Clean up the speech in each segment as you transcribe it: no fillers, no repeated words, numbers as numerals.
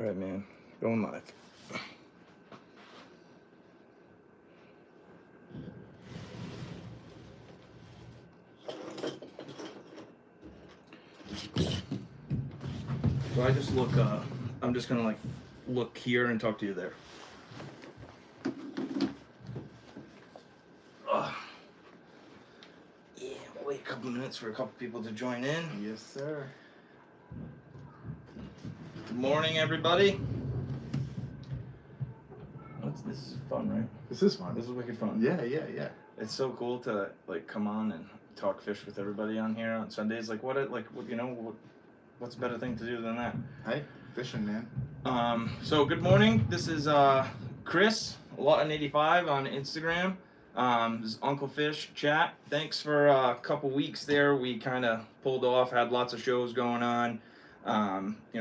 Alright, man. Going live. So I just look, I'm just gonna like look here and talk to you there. Yeah, wait a couple minutes for a couple people to join in. Yes, sir. Good morning, everybody. This is fun, right? This is fun. This is wicked fun. Yeah. It's so cool to like come on and talk fish with everybody on here on Sundays. What's a better thing to do than that? Hey, fishing, man. So good morning. This is Chris Lawton 85 on Instagram. This is Uncle Fish Chat. Thanks for a couple weeks there. We kind of pulled off, had lots of shows going on.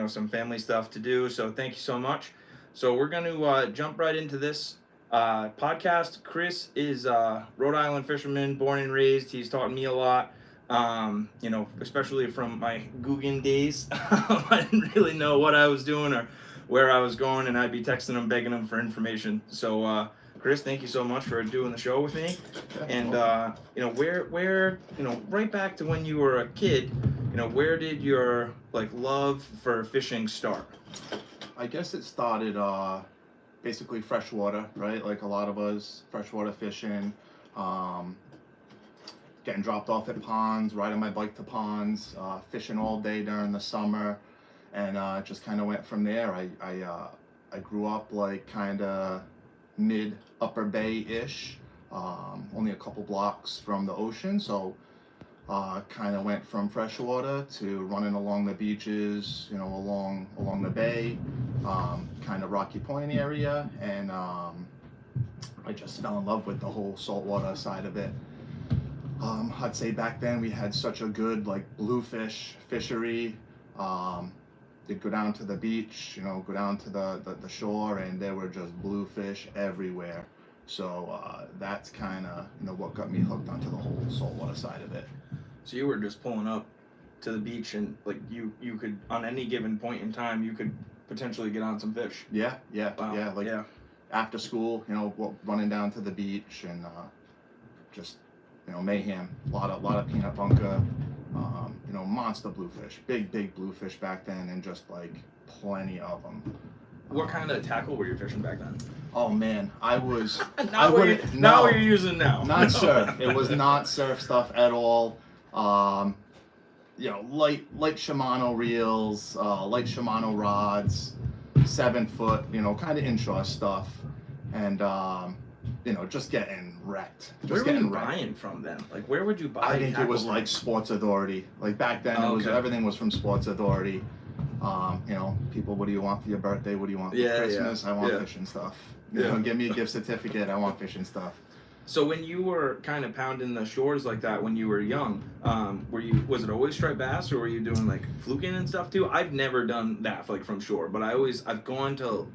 Some family stuff to do. So thank you so much. So we're going to jump right into this podcast. Chris is a Rhode Island fisherman, born and raised. He's taught me a lot, especially from my Guggen days. I didn't really know what I was doing or where I was going, and I'd be texting him, begging him for information. So, Chris, thank you so much for doing the show with me. And, right back to when you were a kid, where did your, love for fishing start? I guess it started basically freshwater, right? Like a lot of us, freshwater fishing, getting dropped off at ponds, riding my bike to ponds, fishing all day during the summer, and just kind of went from there. I grew up like kind of mid-upper bay-ish, only a couple blocks from the ocean, so kind of went from freshwater to running along the beaches, along the bay, kind of Rocky Point area, and I just fell in love with the whole saltwater side of it. I'd say back then we had such a good bluefish fishery. You'd go down to the beach, go down to the shore, and there were just bluefish everywhere. So that's kind of what got me hooked onto the whole saltwater side of it. So you were just pulling up to the beach, and you could, on any given point in time, you could potentially get on some fish. Yeah. Wow. Yeah. After school, running down to the beach and just mayhem. A lot of peanut bunker. Monster bluefish, big bluefish back then, and just plenty of them. What kind of tackle were you fishing back then? Oh man, I was. Not what you're using now. Not surf. It was not surf stuff at all. Light Shimano reels, light Shimano rods, 7 foot, kind of inshore stuff, and just getting wrecked. Where were you buying from then? Where would you buy? I think it was Sports Authority. Back then, everything was from Sports Authority. People, what do you want for your birthday? What do you want for Christmas? Yeah. I want fishing stuff. Give me a gift certificate. I want fishing stuff. So when you were kind of pounding the shores like that when you were young, was it always striped bass, or were you doing fluking and stuff too? I've never done that from shore, but I've gone to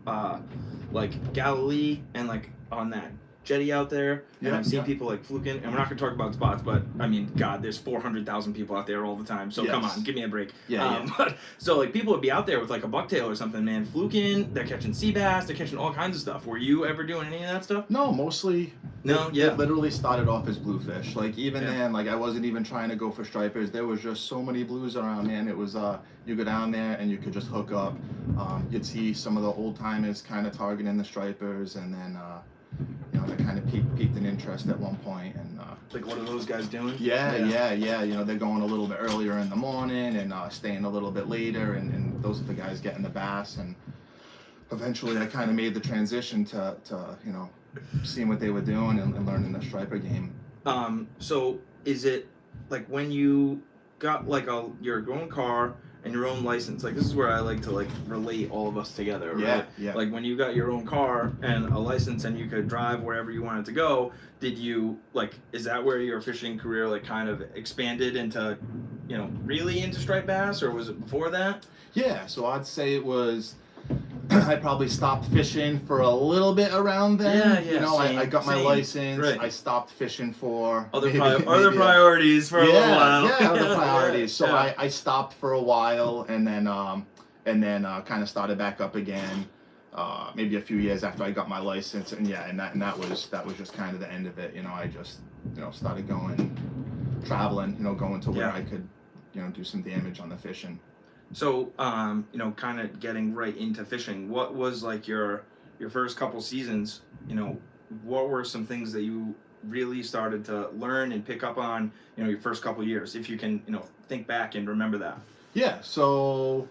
Galilee and on that jetty out there, and I've seen people fluking, and we're not gonna talk about spots, but I mean, God, there's 400,000 people out there all the time, so come on, give me a break. But so people would be out there with a bucktail or something, man, fluking. They're catching sea bass, they're catching all kinds of stuff. Were you ever doing any of that stuff? No, mostly. It literally started off as bluefish. Then, I wasn't even trying to go for stripers. There was just so many blues around, man. It was you go down there and you could just hook up. You'd see some of the old timers kind of targeting the stripers, and then that kind of piqued an interest at one point. And what are those guys doing? Yeah. They're going a little bit earlier in the morning and staying a little bit later, and those are the guys getting the bass. And eventually, I kind of made the transition to seeing what they were doing and learning the striper game. So is it when you got your own car and your own license, this is where I like to relate all of us together, right? Yeah. When you got your own car and a license and you could drive wherever you wanted to go, did you is that where your fishing career kind of expanded into, really into striped bass, or was it before that? Yeah, so I'd say it was. I probably stopped fishing for a little bit around then. Yeah. I got my license. Right. I stopped fishing for other priorities for a little while. Yeah, other priorities. So I stopped for a while, and then and then kind of started back up again. Maybe a few years after I got my license, and that was just kind of the end of it. I just started traveling, going to where I could do some damage on the fishing. So kind of getting right into fishing, what was like your first couple seasons? What were some things that you really started to learn and pick up on your first couple years, if you can think back and remember that? Yeah, so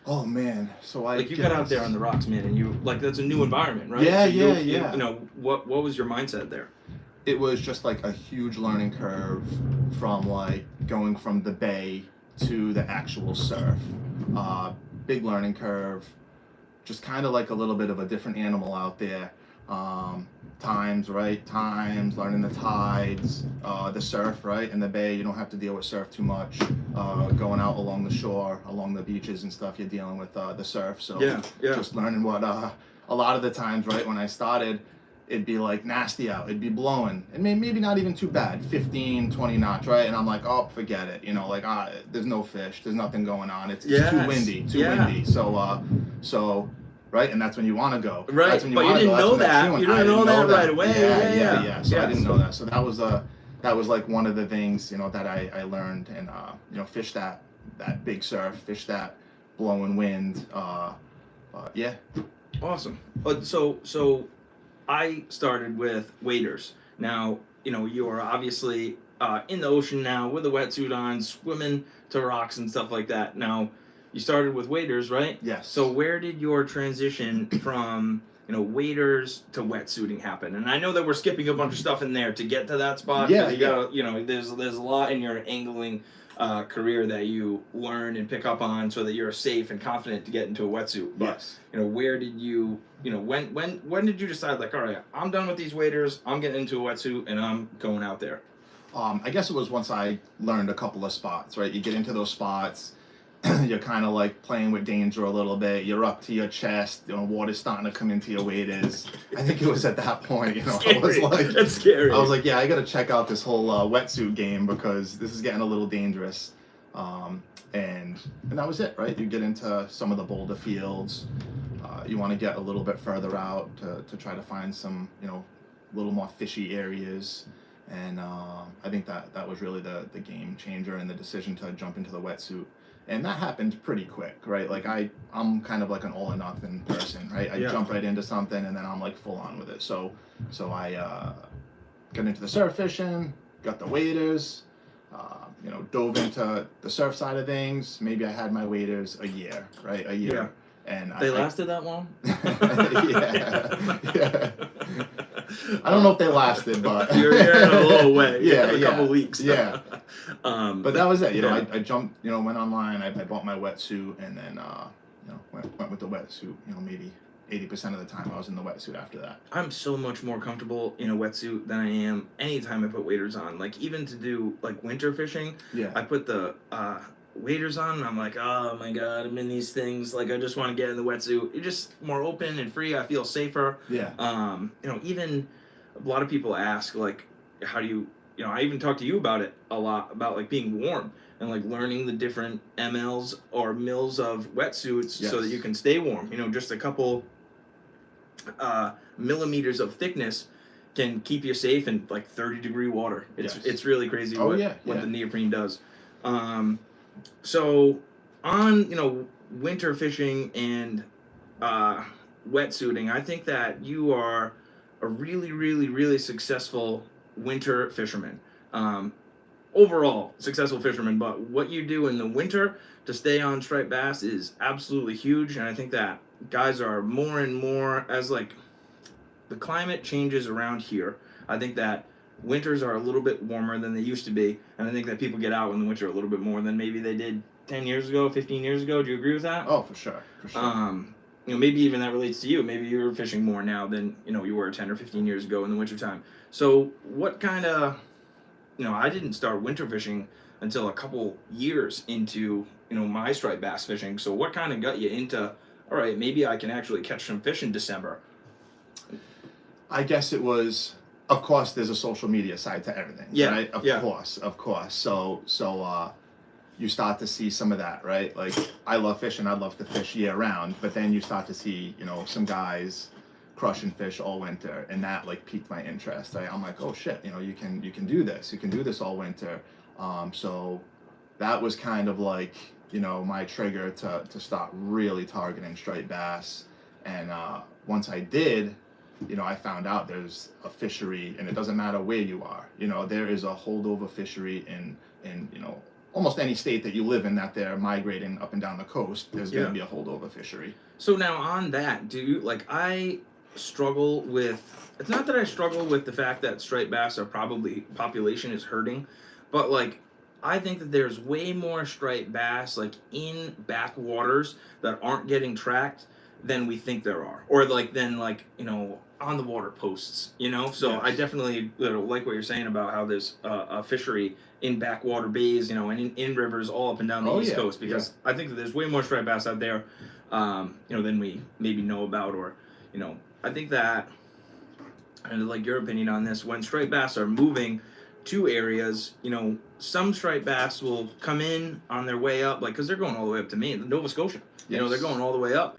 oh man, so I like you got out there on the rocks, man, and you like that's a new environment, right? Yeah, so yeah. What was your mindset there? It was just like a huge learning curve from like going from the bay to the actual surf. Big learning curve, just kind of like a little bit of a different animal out there. Times, learning the tides, the surf, right? In the bay, you don't have to deal with surf too much. Going out along the shore, along the beaches and stuff, you're dealing with the surf. So just learning what a lot of the times, right, when I started, it'd be like nasty out, it'd be blowing, and maybe not even too bad, 15, 20 knots, right? And I'm like, oh, forget it, there's no fish, there's nothing going on, it's too windy, so right, and that's when you want to go. Right, that's when you but you didn't know that. You didn't know that right away. Yeah. So I didn't know that. So that was like one of the things that I learned, and fish that big surf, fish that blowing wind. Yeah. Awesome. So I started with waders. Now you are obviously in the ocean now with a wetsuit on, swimming to rocks and stuff like that. Now, you started with waders, right? Yes. So where did your transition from waders to wetsuiting happen? And I know that we're skipping a bunch of stuff in there to get to that spot. Yeah. You gotta, there's a lot in your angling career that you learn and pick up on so that you're safe and confident to get into a wetsuit. But, yes. Where did you, when did you decide, like, all right, I'm done with these waders, I'm getting into a wetsuit and I'm going out there? I guess it was once I learned a couple of spots, right? You get into those spots, you're kind of like playing with danger a little bit. You're up to your chest, water's starting to come into your waders. I think it was at that point, Scary. I was like, that's scary. I was like, yeah, I got to check out this whole wetsuit game because this is getting a little dangerous. And that was it, right? You get into some of the boulder fields. You want to get a little bit further out to try to find some, little more fishy areas. And I think that was really the game changer and the decision to jump into the wetsuit. And that happened pretty quick, right? Like I'm kind of like an all or nothing person, right? I jump right into something and then I'm like full on with it. So I got into the surf fishing, got the waders, dove into the surf side of things. Maybe I had my waders a year, right? A year. Yeah. And they lasted that long? yeah. I don't know if they lasted, but you're in a little way. A couple weeks. Yeah. But that was it. I jumped. Went online. I bought my wetsuit, and then went with the wetsuit. Maybe 80% of the time I was in the wetsuit after that. I'm so much more comfortable in a wetsuit than I am anytime I put waders on. Like even to do like winter fishing. Yeah. I put the waders on and I'm like, oh my god, I'm in these things, like I just want to get in the wetsuit. You're just more open and free. I feel safer. Even a lot of people ask, like, how do you I even talk to you about it a lot, about like being warm and like learning the different mLs or mils of wetsuits so that you can stay warm. Just a couple millimeters of thickness can keep you safe in like 30-degree water. It's really crazy what the neoprene does. So on, winter fishing and wetsuiting, I think that you are a really, really, really successful winter fisherman. Overall successful fisherman, but what you do in the winter to stay on striped bass is absolutely huge, and I think that guys are more and more, as like the climate changes around here, I think that winters are a little bit warmer than they used to be, and I think that people get out in the winter a little bit more than maybe they did 10 years ago, 15 years ago. Do you agree with that? Oh, for sure. Maybe even that relates to you. Maybe you're fishing more now than, you were 10 or 15 years ago in the wintertime. So what kind of, I didn't start winter fishing until a couple years into, my striped bass fishing. So what kind of got you into, all right, maybe I can actually catch some fish in December? I guess it was, of course, there's a social media side to everything, right? Of course. So you start to see some of that, right? Like, I love fishing, I'd love to fish year round, but then you start to see, you know, some guys crushing fish all winter, and that like piqued my interest. I'm like, oh shit, you know, you can do this, all winter. So that was kind of like, you know, my trigger to start really targeting striped bass. And once I did, you know, I found out there's a fishery, and it doesn't matter where you are. You know, there is a holdover fishery in you know, almost any state that you live in that they're migrating up and down the coast. There's going to be a holdover fishery. So now on that, do you like? I struggle with. It's not that I struggle with the fact that striped bass are probably population is hurting, but like I think that there's way more striped bass like in backwaters that aren't getting tracked than we think there are, or like then like, you know, on the water posts, you know. So Yes. I definitely like what you're saying about how there's a fishery in backwater bays, you know, and in rivers all up and down the East Coast, because I think that there's way more striped bass out there, you know, than we maybe know about. Or, you know, I think that, and like your opinion on this, when striped bass are moving to areas, you know, some striped bass will come in on their way up, like, because they're going all the way up to Maine, Nova Scotia. You know, they're going all the way up.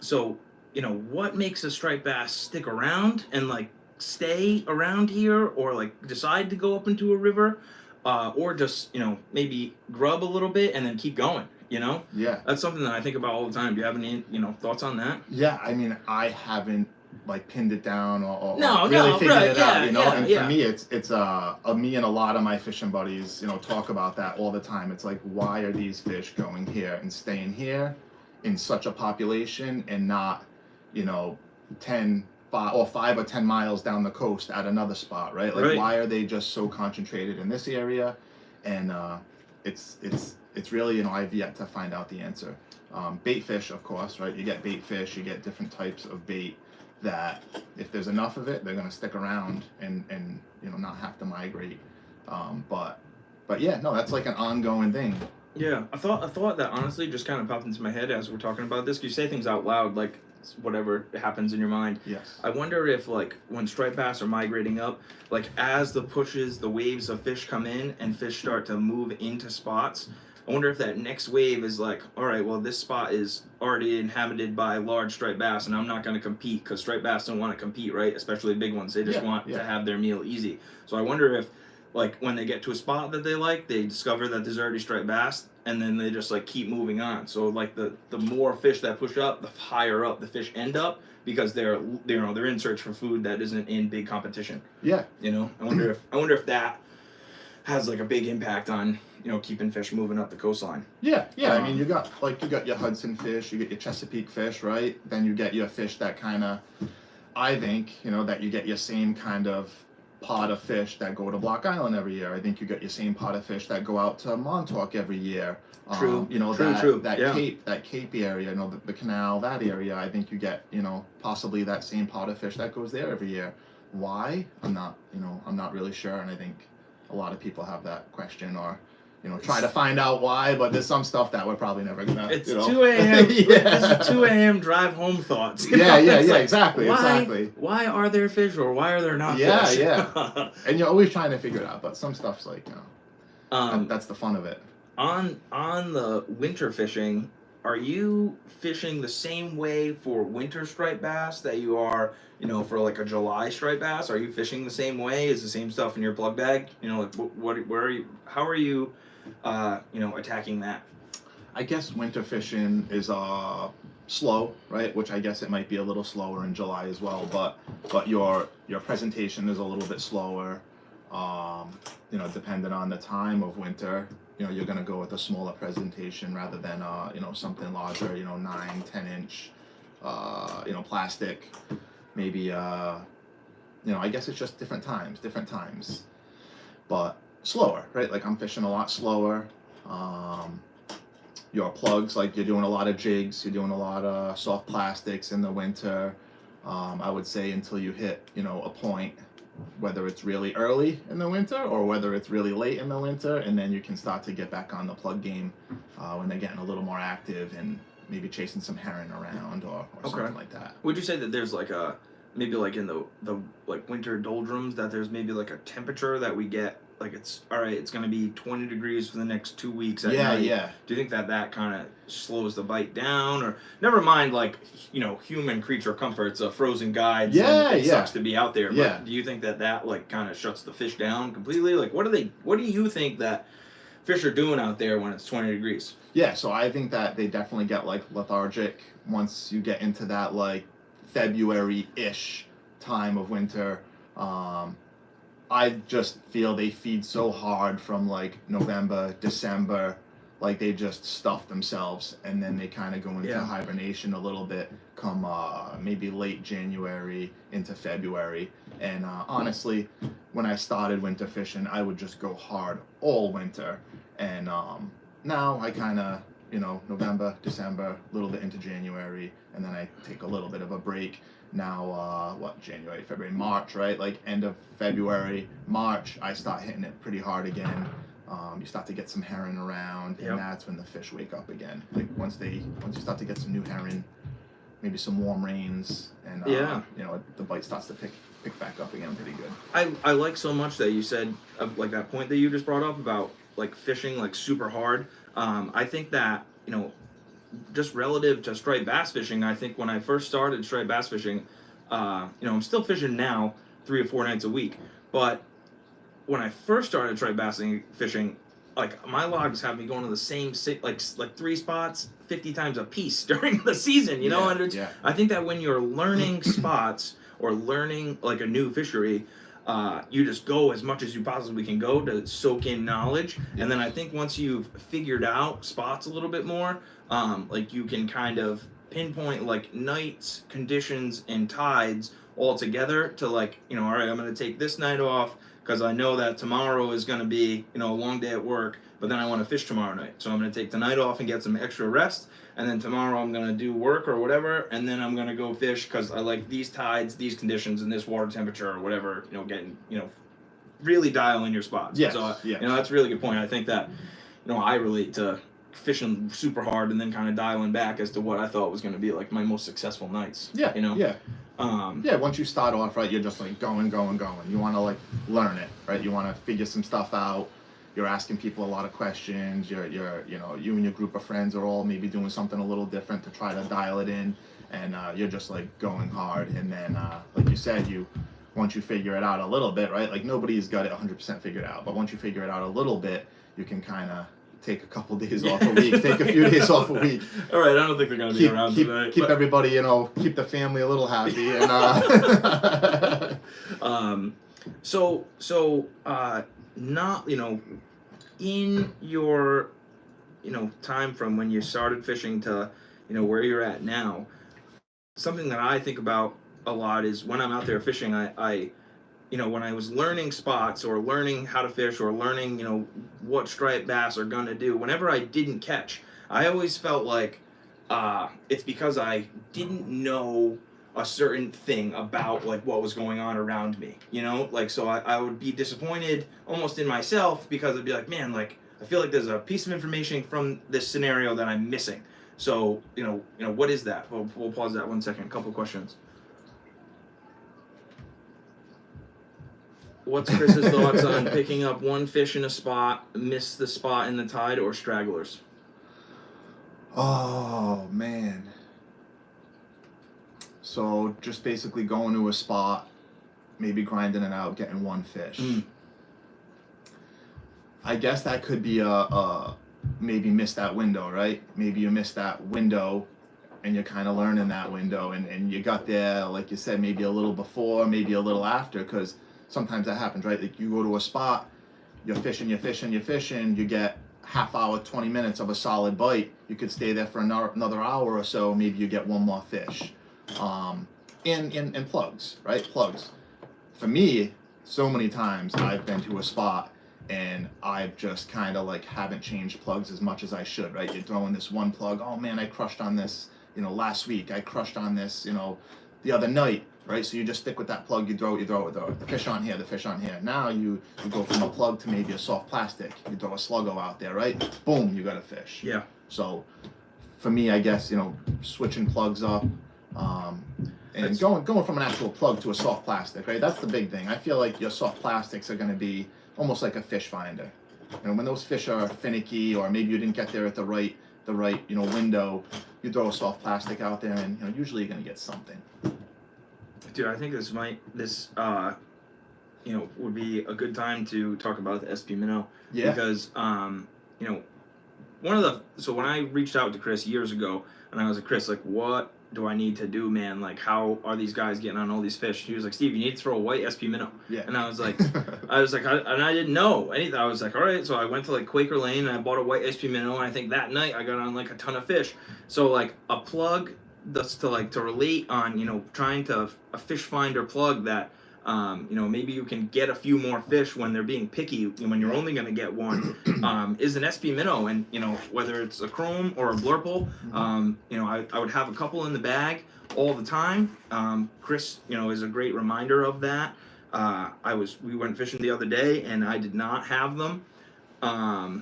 So, you know, what makes a striped bass stick around and like stay around here, or like decide to go up into a river, or just, you know, maybe grub a little bit and then keep going, you know? Yeah. That's something that I think about all the time. Do you have any, you know, thoughts on that? Yeah, I mean, I haven't like pinned it down or No, really no, figured right, it out, you know. yeah, And yeah. for me, it's me and a lot of my fishing buddies, you know, talk about that all the time. It's like, why are these fish going here and staying here in such a population, and not, you know, 5 or 10 miles down the coast at another spot, right? Like, Right. why are they just so concentrated in this area? And it's really, you know, I've yet to find out the answer. Bait fish, of course, right? You get bait fish, you get different types of bait that if there's enough of it, they're going to stick around and you know, not have to migrate. But yeah, no, that's like an ongoing thing. Yeah, I thought that honestly just kind of popped into my head as we're talking about this. You say things out loud, like whatever happens in your mind. Yes. I wonder if, like, when striped bass are migrating up, like as the waves of fish come in and fish start to move into spots, I wonder if that next wave is like, all right, well, this spot is already inhabited by large striped bass, and I'm not going to compete, because striped bass don't want to compete, right? Especially big ones. They just want to have their meal easy. So I wonder if, like, when they get to a spot that they like, they discover that there's already striped bass, and then they just like keep moving on. So like the more fish that push up, the higher up the fish end up, because they're in search for food that isn't in big competition. Yeah. You know, I wonder if that has like a big impact on, you know, keeping fish moving up the coastline. Yeah. I mean, you got your Hudson fish, you get your Chesapeake fish, right? Then you get your fish that kind of, I think, you know, that you get your same kind of pot of fish that go to Block Island every year. I think you get your same pot of fish that go out to Montauk every year. True. You know, True. that Yeah. Cape area, you know, the canal, that area. I think you get, you know, possibly that same pot of fish that goes there every year. Why? I'm not really sure, and I think a lot of people have that question, or, you know, try to find out why, but there's some stuff that we're probably never gonna. It's you know. 2 a.m. Yeah. It's 2 a.m. drive home thoughts. Yeah, Like, exactly. Why are there fish, or why are there not fish? Yeah. And you're always trying to figure it out, but some stuff's like, you know, that's the fun of it. On the winter fishing, are you fishing the same way for winter striped bass that you are, you know, for like a July striped bass? Are you fishing the same way? Is the same stuff in your plug bag? You know, like where are you? How are you, you know, attacking that? I guess winter fishing is slow, right? Which I guess it might be a little slower in July as well, but your presentation is a little bit slower. You know, depending on the time of winter, you know, you're gonna go with a smaller presentation rather than you know, something larger, you know, 9-10 inch you know, plastic. Maybe you know, I guess it's just different times, but slower, right? Like, I'm fishing a lot slower. Your plugs, like, you're doing a lot of jigs, you're doing a lot of soft plastics in the winter. I would say until you hit, you know, a point, whether it's really early in the winter or whether it's really late in the winter, and then you can start to get back on the plug game when they're getting a little more active and maybe chasing some herring around or something like that. Would you say that there's like a maybe like in the like winter doldrums, that there's maybe like a temperature that we get, like it's all right, it's going to be 20 degrees for the next 2 weeks at night. Yeah. Do you think that kind of slows the bite down, or never mind like human creature comforts, frozen guides, and it sucks to be out there, but do you think that like kind of shuts the fish down completely? Like what do you think that fish are doing out there when it's 20 degrees? Yeah, so I think that they definitely get like lethargic once you get into that like February-ish time of winter. I just feel they feed so hard from like November, December, like they just stuff themselves, and then they kind of go into hibernation a little bit come maybe late January into February. And honestly, when I started winter fishing, I would just go hard all winter. And now I kind of, November, December, a little bit into January, and then I take a little bit of a break. Now, January, February, March, right? Like end of February, March, I start hitting it pretty hard again. You start to get some herring around, and that's when the fish wake up again. Like once you start to get some new herring, maybe some warm rains, and the bite starts to pick back up again pretty good. I like so much that you said, like that point that you just brought up about like fishing like super hard. I think that, just relative to striped bass fishing, I think when I first started striped bass fishing, I'm still fishing now 3 or 4 nights a week, but when I first started striped bass fishing, like my logs have me going to the same like 3 spots 50 times a piece during the season, and I think that when you're learning spots or learning like a new fishery, you just go as much as you possibly can go to soak in knowledge. And then I think once you've figured out spots a little bit more, like you can kind of pinpoint like nights, conditions, and tides all together to like, all right, I'm going to take this night off because I know that tomorrow is going to be, a long day at work, but then I want to fish tomorrow night. So I'm going to take the night off and get some extra rest. And then tomorrow I'm going to do work or whatever, and then I'm going to go fish because I like these tides, these conditions, and this water temperature or whatever, getting, really dial in your spots. Yes, so, that's a really good point. I think that, I relate to fishing super hard and then kind of dialing back as to what I thought was going to be like my most successful nights. Once you start off, right, you're just like going. You want to like learn it, right? You want to figure some stuff out. You're asking people a lot of questions. You and your group of friends are all maybe doing something a little different to try to dial it in, and you're just like going hard. And then, like you said, once you figure it out a little bit, right? Like nobody's got it 100% figured out, but once you figure it out a little bit, you can kind of take a couple days off a week, take a few days off a week. All right, I don't think they're gonna be around tonight. Keep everybody, keep the family a little happy, and not, in your, time from when you started fishing to, where you're at now, something that I think about a lot is when I'm out there fishing, I when I was learning spots or learning how to fish or learning, what striped bass are gonna do, whenever I didn't catch, I always felt like it's because I didn't know a certain thing about like what was going on around me, like, so I would be disappointed almost in myself because I'd be like, man, like I feel like there's a piece of information from this scenario that I'm missing. So what is that? We'll pause that 1 second. A couple questions. What's Chris's thoughts on picking up one fish in a spot, miss the spot in the tide, or stragglers? Oh man. So just basically going to a spot, maybe grinding it out, getting one fish. I guess that could be maybe miss that window, right? Maybe you missed that window and you're kind of learning that window, and you got there, like you said, maybe a little before, maybe a little after, because sometimes that happens, right? Like you go to a spot, you're fishing, you get half hour, 20 minutes of a solid bite. You could stay there for another hour or so, maybe you get one more fish. And plugs, right? Plugs. For me, so many times I've been to a spot and I've just kind of like haven't changed plugs as much as I should, right? You're throwing this one plug, oh man, I crushed on this, last week. I crushed on this, the other night, right? So you just stick with that plug, you throw it. The fish on here. Now you go from a plug to maybe a soft plastic. You throw a sluggo out there, right? Boom, you got a fish. Yeah. So for me, I guess, switching plugs up, And going from an actual plug to a soft plastic, right? That's the big thing. I feel like your soft plastics are going to be almost like a fish finder. You know, when those fish are finicky, or maybe you didn't get there at the right window, you throw a soft plastic out there, and usually you're going to get something. Dude, I think this would be a good time to talk about the SP Minnow. Yeah. Because so when I reached out to Chris years ago, and I was like, Chris, like, what do I need to do, man? Like, how are these guys getting on all these fish? He was like, Steve, you need to throw a white SP Minnow. Yeah. And I was like, I didn't know anything. I was like, all right. So I went to like Quaker Lane and I bought a white SP Minnow, and I think that night I got on like a ton of fish. So like a plug that's to relate on, trying to a fish finder plug that, maybe you can get a few more fish when they're being picky, when you're only going to get one, is an SP Minnow. And, whether it's a chrome or a blurple, I would have a couple in the bag all the time. Chris, is a great reminder of that. We went fishing the other day and I did not have them. I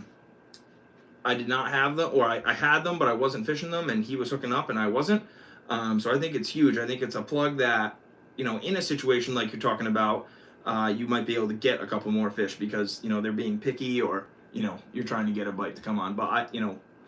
had them, but I wasn't fishing them, and he was hooking up and I wasn't. So I think it's huge. I think it's a plug that, in a situation like you're talking about, you might be able to get a couple more fish because, they're being picky, or, you're trying to get a bite to come on. But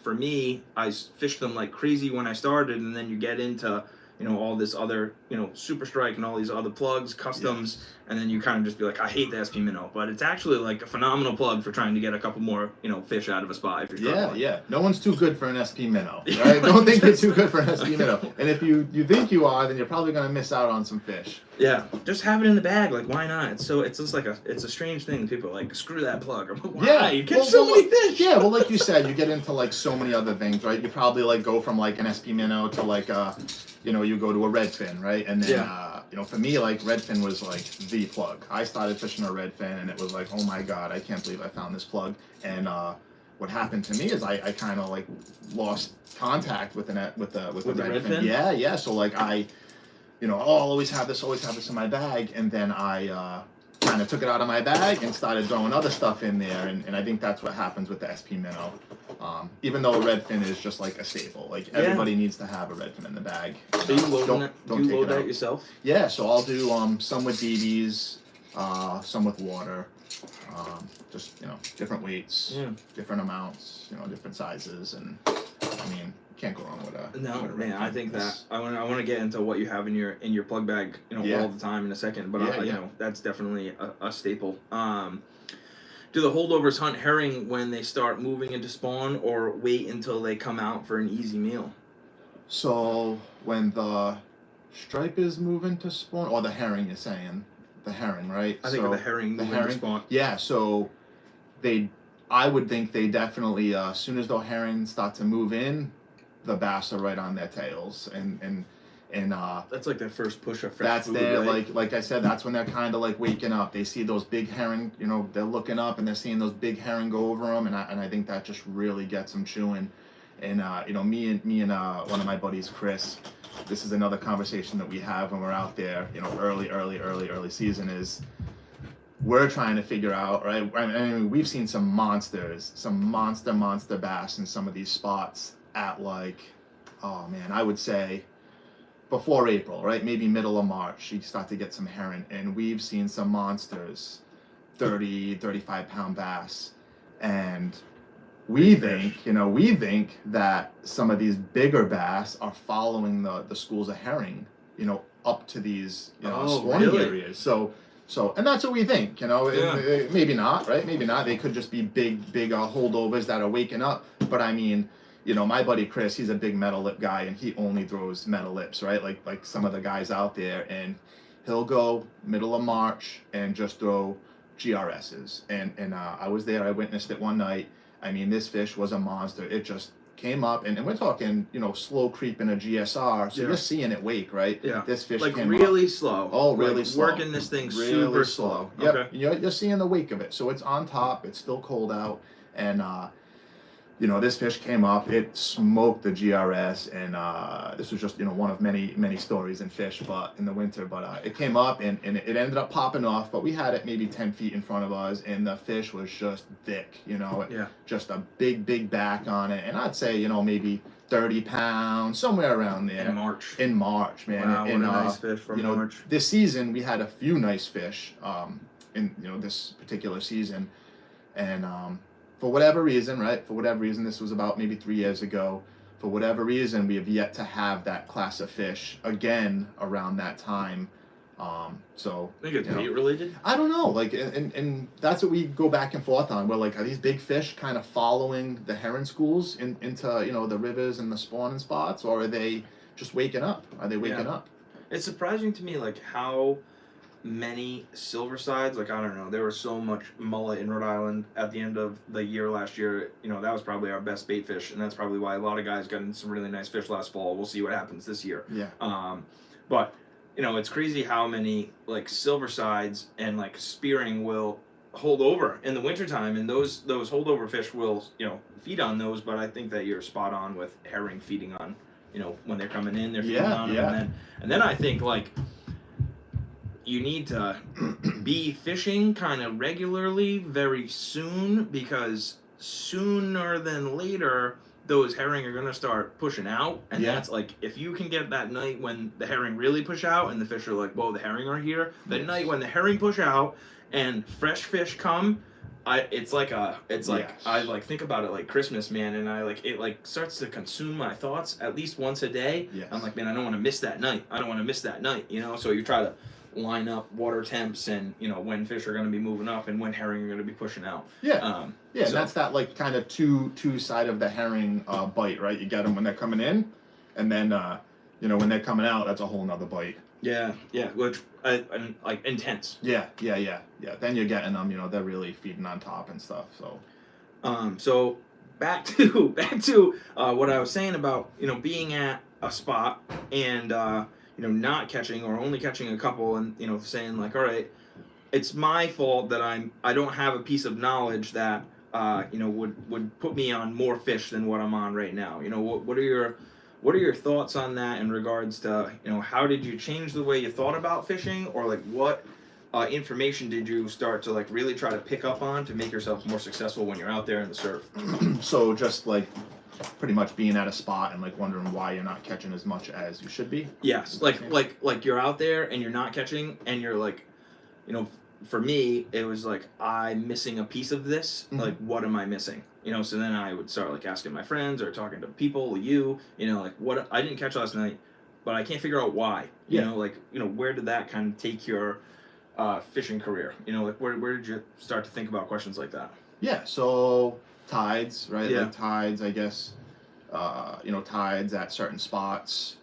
for me, I fished them like crazy when I started, and then you get into, all this other, Super Strike and all these other plugs, customs, and then you kind of just be like, I hate the SP Minnow, but it's actually like a phenomenal plug for trying to get a couple more, fish out of a spot if you're struggling. Yeah. No one's too good for an SP Minnow, right? Don't think you're too good for an SP Minnow. And if you think you are, then you're probably going to miss out on some fish. Yeah, just have it in the bag. Like, why not? It's just like it's a strange thing that people are like, screw that plug. I'm like, why? Yeah, you catch so many fish. Yeah, well, like you said, you get into like so many other things, right? You probably like go from like an SP Minnow to like you go to a redfin, right? And then for me, like redfin was like the plug. I started fishing a redfin, and it was like, oh my god, I can't believe I found this plug. And what happened to me is I kind of like lost contact with the redfin. Yeah. So like I'll always have this in my bag, and then I kind of took it out of my bag and started throwing other stuff in there, and I think that's what happens with the SP Minnow. Even though a redfin is just like a staple, like everybody needs to have a redfin in the bag. So you load that yourself? Yeah, so I'll do some with BBs, some with water, just different weights, different amounts, different sizes, and I mean, can't go wrong with a man. I think that I want to get into what you have in your plug bag, all the time in a second, but that's definitely a staple. Do the holdovers hunt herring when they start moving into spawn, or wait until they come out for an easy meal? So when the stripe is moving to spawn, or the herring, you're saying the herring, right? I think of the herring moving to spawn. Yeah, so I would think they definitely as soon as the herring start to move in, the bass are right on their tails, and that's like their first push of fresh that's food, their right? like I said, that's when they're kind of like waking up. They see those big herring, they're looking up and they're seeing those big herring go over them, and I think that just really gets them chewing. And me and one of my buddies, Chris, this is another conversation that we have when we're out there, early season, is we're trying to figure out, right? I mean, we've seen some monsters, some monster bass in some of these spots at like, oh man, I would say before April, right? Maybe middle of March, you start to get some herring, and we've seen some monsters, 30, 35 pound bass. And we think that some of these bigger bass are following the schools of herring, up to these, spawning areas. So, and that's what we think, maybe not, right? Maybe not. They could just be big holdovers that are waking up. But I mean, my buddy Chris, he's a big metal lip guy, and he only throws metal lips, right? Like some of the guys out there, and he'll go middle of March and just throw GRSs. And I was there, I witnessed it one night. I mean, this fish was a monster. It just came up, and we're talking, slow creeping a GSR, so you're seeing it wake, right? Yeah. This fish like came really up. slow. Oh, really slow. Working this thing really super slow. Yep. Okay. You're seeing the wake of it. So it's on top. It's still cold out, and this fish came up. It smoked the GRS, and this was just one of many stories in fish, but in the winter. But it came up, and it ended up popping off. But we had it maybe 10 feet in front of us, and the fish was just thick. Just a big back on it, and I'd say maybe 30 pounds, somewhere around there. In March, man. Wow, what a nice fish from March. This season we had a few nice fish. In this particular season, and for whatever reason, this was about maybe 3 years ago. For whatever reason, we have yet to have that class of fish again around that time. So I think it's bait related. I don't know, like, and that's what we go back and forth on. We're like, are these big fish kind of following the herring schools into the rivers and the spawning spots, or are they just waking up? Are they waking up? It's surprising to me, like, how many silver sides, like, I don't know, there was so much mullet in Rhode Island at the end of the year last year. That was probably our best bait fish, and that's probably why a lot of guys got in some really nice fish last fall. We'll see what happens this year. Yeah. But it's crazy how many like silver sides and like spearing will hold over in the wintertime, and those holdover fish will feed on those. But I think that you're spot on with herring feeding on when they're coming in, they're feeding on them, and then I think like you need to be fishing kind of regularly very soon, because sooner than later those herring are going to start pushing out, and that's like, if you can get that night when the herring really push out and the fish are like, whoa, the herring are here, the night when the herring push out and fresh fish come, I like think about it like Christmas, man, and it starts to consume my thoughts at least once a day. I'm like, man, I don't want to miss that night. So you try to line up water temps and when fish are going to be moving up and when herring are going to be pushing out. So that's that like kind of two side of the herring bite, right? You get them when they're coming in, and then when they're coming out, that's a whole nother bite. Which like intense. Then you're getting them, they're really feeding on top and stuff. So back to what I was saying about being at a spot and not catching or only catching a couple, and saying like, all right, it's my fault that I don't have a piece of knowledge that would put me on more fish than what I'm on right now. What are your thoughts on that in regards to how did you change the way you thought about fishing, or like what information did you start to like really try to pick up on to make yourself more successful when you're out there in the surf? So just like pretty much being at a spot and like wondering why you're not catching as much as you should be. Yes, like you're out there and you're not catching, and you're like, for me it was like, I'm missing a piece of this. Like, what am I missing? So then I would start like asking my friends or talking to people, like, what I didn't catch last night, but I can't figure out why. Where did that kind of take your fishing career? Like where did you start to think about questions like that? So tides, right? Like tides, I guess. Tides at certain spots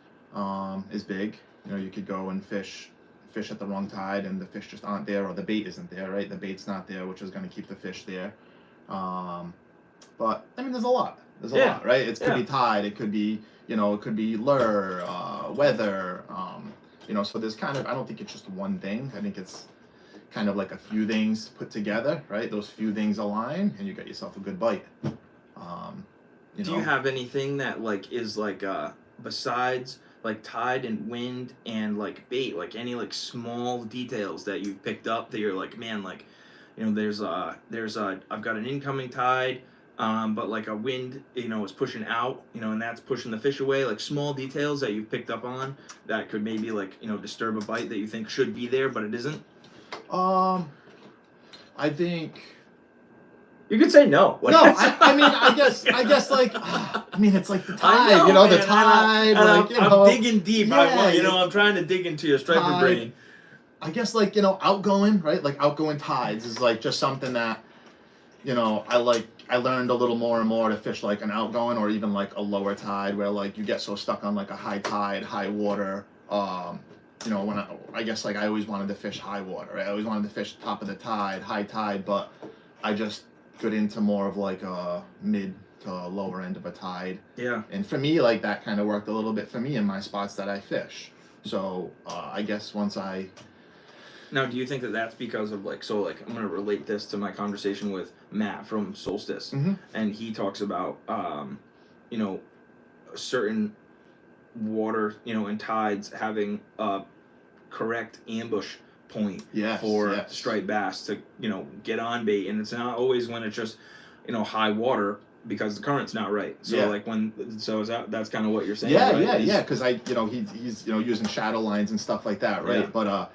is big. You could go and fish at the wrong tide and the fish just aren't there, or the bait isn't there, right? The bait's not there, which is going to keep the fish there. But I mean, there's a lot, right? It could be tide, it could be it could be lure, weather. So there's kind of, I don't think it's just one thing. I think it's kind of like a few things put together, right? Those few things align and you got yourself a good bite. Do you have anything that like is like besides like tide and wind and like bait, like any like small details that you've picked up that you're like, man, like there's I've got an incoming tide, but like a wind is pushing out, and that's pushing the fish away, like small details that you've picked up on that could maybe like disturb a bite that you think should be there but it isn't? I think you could say no. No, I guess like, it's like the tide, the tide. I'm digging deep. I'm trying to dig into your striper brain. I guess like, outgoing, right? Like outgoing tides is like just something that, I learned a little more and more to fish like an outgoing or even like a lower tide where like you get so stuck on like a high tide, high water. When I guess like I always wanted to fish high water, right? I always wanted to fish top of the tide, high tide, but I just got into more of like a mid to lower end of a tide. And for me, like that kind of worked a little bit for me in my spots that I fish. So I guess once I... Now, do you think that that's because of like, so like, I'm going to relate this to my conversation with Matt from Solstice, and he talks about, certain water, and tides having a correct ambush point striped bass to, get on bait. And it's not always when it's just, high water, because the current's not right. So Yeah. like that's kind of what you're saying. Yeah, right? yeah. Because he's using shadow lines and stuff like that, right? Yeah. But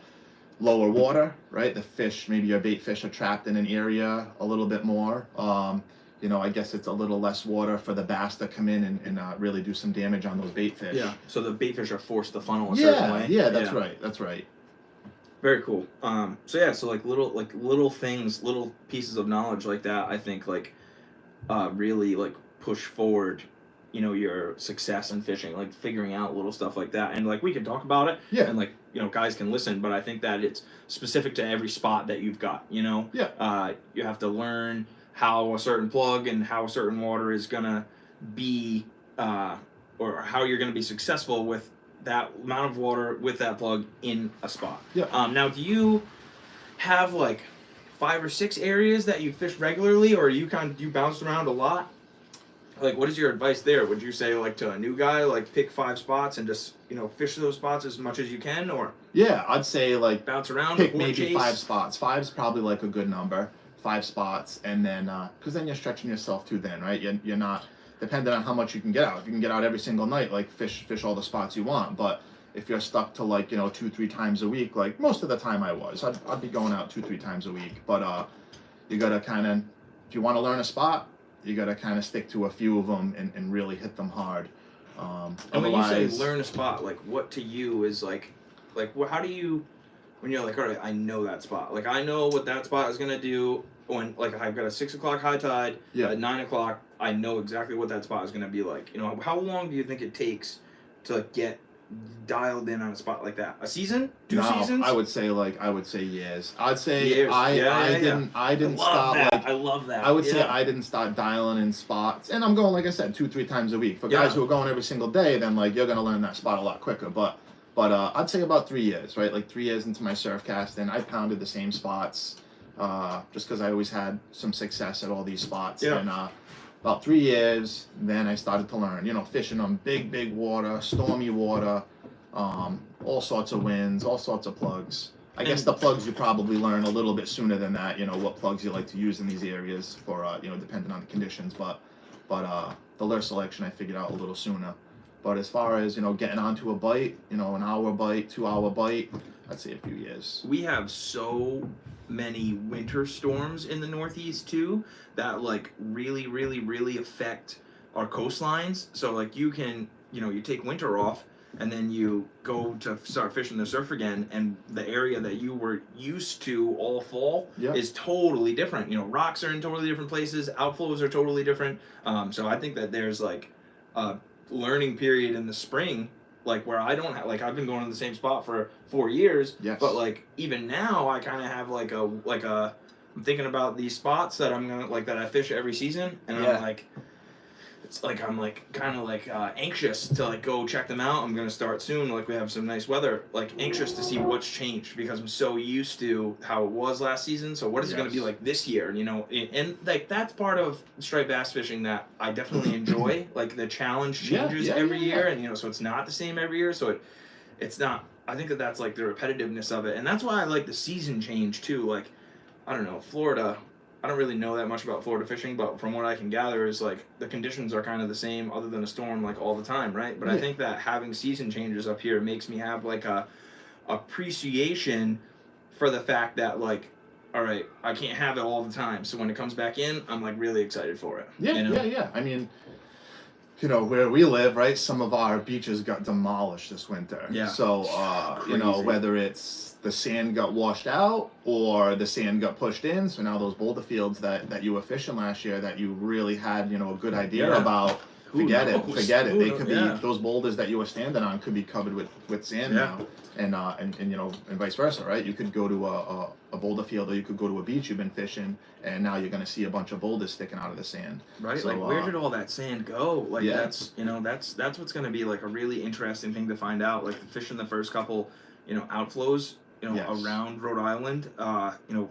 lower water, right? The fish, maybe your bait fish are trapped in an area a little bit more. I guess it's a little less water for the bass to come in and really do some damage on those bait fish. Yeah. So the bait fish are forced to funnel a certain way. Yeah, that's right. That's right. Very cool. So like little things, little pieces of knowledge like that, I think like really like push forward, your success in fishing, like figuring out little stuff like that. And like we can talk about it, Yeah. and like guys can listen, but I think that it's specific to every spot that you've got. Yeah. You have to learn how a certain plug and how a certain water is gonna be, or how you're gonna be successful with that amount of water with that plug in a spot. Yeah. Now, do you have like 5 or 6 areas that you fish regularly, or you bounce around a lot? Like, what is your advice there? Would you say like to a new guy, like pick 5 spots and just fish those spots as much as you can, or Yeah, I'd say like bounce around? pick or maybe chase? 5 spots. 5's probably like a good number. 5 spots, and then because then you're stretching yourself too thin, right? You're not dependent on how much you can get out. If you can get out every single night, like fish all the spots you want. But if you're stuck to like 2-3 times a week, like most of the time I'd be going out 2-3 times a week. But you gotta kind of, if you want to learn a spot, you gotta kind of stick to a few of them and really hit them hard. And when you say learn a spot, like what to you is like how do you, when you're like, all right, I know that spot. Like I know what that spot is gonna do when like I've got a 6 o'clock high tide. Yeah. At 9 o'clock, I know exactly what that spot is gonna be like. How long do you think it takes to like get dialed in on a spot like that? A season? 2 seasons? I would say years. I'd say Years. I didn't stop like I love that. I would say I didn't start dialing in spots, and I'm going, like I said, 2-3 times a week. For guys who are going every single day, then like you're gonna learn that spot a lot quicker. But I'd say about 3 years, right? Like 3 years into my surf casting, I pounded the same spots, just because I always had some success at all these spots. Yeah. And about 3 years, then I started to learn, fishing on big water, stormy water, all sorts of winds, all sorts of plugs. I guess the plugs you probably learn a little bit sooner than that, what plugs you like to use in these areas for, depending on the conditions. But the lure selection I figured out a little sooner. But as far as, getting onto a bite, an hour bite, 2 hour bite, I'd say a few years. We have so many winter storms in the Northeast too that like really affect our coastlines. So like you can, you take winter off and then you go to start fishing the surf again, and the area that you were used to all fall is totally different. Rocks are in totally different places, outflows are totally different. So I think that there's like a learning period in the spring, like where I don't have, like I've been going to the same spot for 4 years, but like even now I kind of have like a I'm thinking about these spots that I'm gonna like that I fish every season, and I'm like, it's like I'm like kind of like anxious to like go check them out. I'm gonna start soon, like we have some nice weather, like anxious to see what's changed because I'm so used to how it was last season. So what is it gonna be like this year? And like that's part of striped bass fishing that I definitely enjoy. Like the challenge changes every year, and so it's not the same every year. So it's not. I think that's like the repetitiveness of it, and that's why I like the season change too. Like I don't know, Florida. I don't really know that much about Florida fishing, but from what I can gather is like the conditions are kind of the same other than a storm like all the time, right? But I think that having season changes up here makes me have like a appreciation for the fact that like, all right, I can't have it all the time. So when it comes back in, I'm like really excited for it. Yeah. I mean, where we live, right? Some of our beaches got demolished this winter. Yeah. So, whether it's the sand got washed out or the sand got pushed in. So now those boulder fields that you were fishing last year that you really had, a good idea about, forget it. They could be, those boulders that you were standing on could be covered with sand now. And vice versa, right? You could go to a boulder field, or you could go to a beach you've been fishing, and now you're going to see a bunch of boulders sticking out of the sand. Right. So, like where did all that sand go? Like that's what's going to be like a really interesting thing to find out. Like fishing the first couple, outflows, around Rhode Island,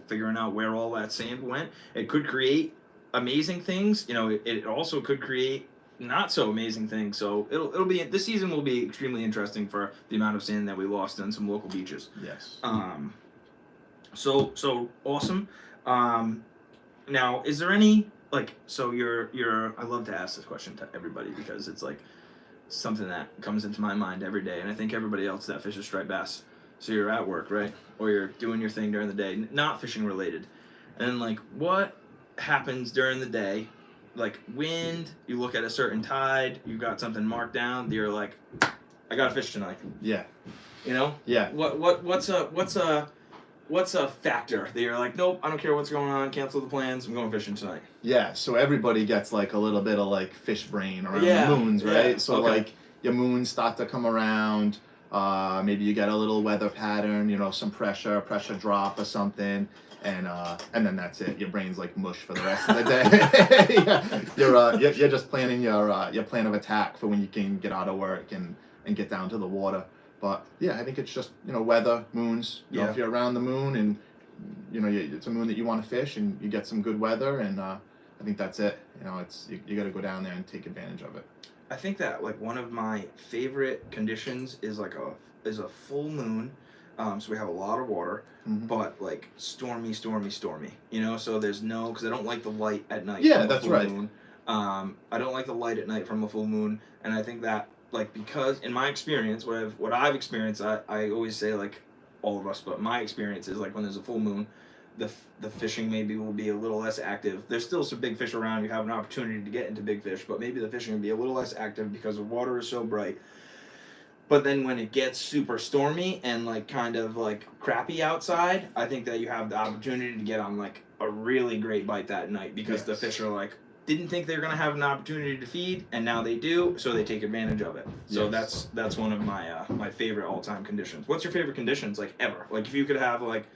figuring out where all that sand went. It could create amazing things. It also could create not so amazing things. So it'll be, this season will be extremely interesting for the amount of sand that we lost on some local beaches. Yes. So awesome. Now, is there any like, so you're. I love to ask this question to everybody because it's like something that comes into my mind every day, and I think everybody else that fishes striped bass. So you're at work, right? Or you're doing your thing during the day, not fishing related. And like, what happens during the day? Like wind, you look at a certain tide, you got something marked down, you're like, I gotta fish tonight. Yeah. You know? Yeah. What's a factor that you're like, nope, I don't care what's going on, cancel the plans, I'm going fishing tonight. Yeah, so everybody gets like a little bit of like fish brain around Yeah, the moons, right? yeah, So okay. like your moons start to come around. Maybe you get a little weather pattern, some pressure drop or something, and then that's it. Your brain's like mush for the rest of the day. Yeah, you're just planning your plan of attack for when you can get out of work and get down to the water. But yeah, I think it's just weather, moons. Yeah. If you're around the moon and it's a moon that you want to fish and you get some good weather, and I think that's it. It's you got to go down there and take advantage of it. I think that like one of my favorite conditions is like a full moon. So we have a lot of water, but like stormy. So there's no, because I don't like the light at night. Yeah, from that's a full right. Moon. I don't like the light at night from a full moon, and I think that like, because in my experience, what I've experienced, I always say like all of us, but my experience is like when there's a full moon, the fishing maybe will be a little less active. There's still some big fish around. You have an opportunity to get into big fish, but maybe the fishing will be a little less active because the water is so bright. But then when it gets super stormy and like kind of like crappy outside, I think that you have the opportunity to get on like a really great bite that night because the fish are like, didn't think they were going to have an opportunity to feed, and now they do, so they take advantage of it. So that's one of my my favorite all-time conditions. What's your favorite conditions, like, ever? Like, if you could have, like,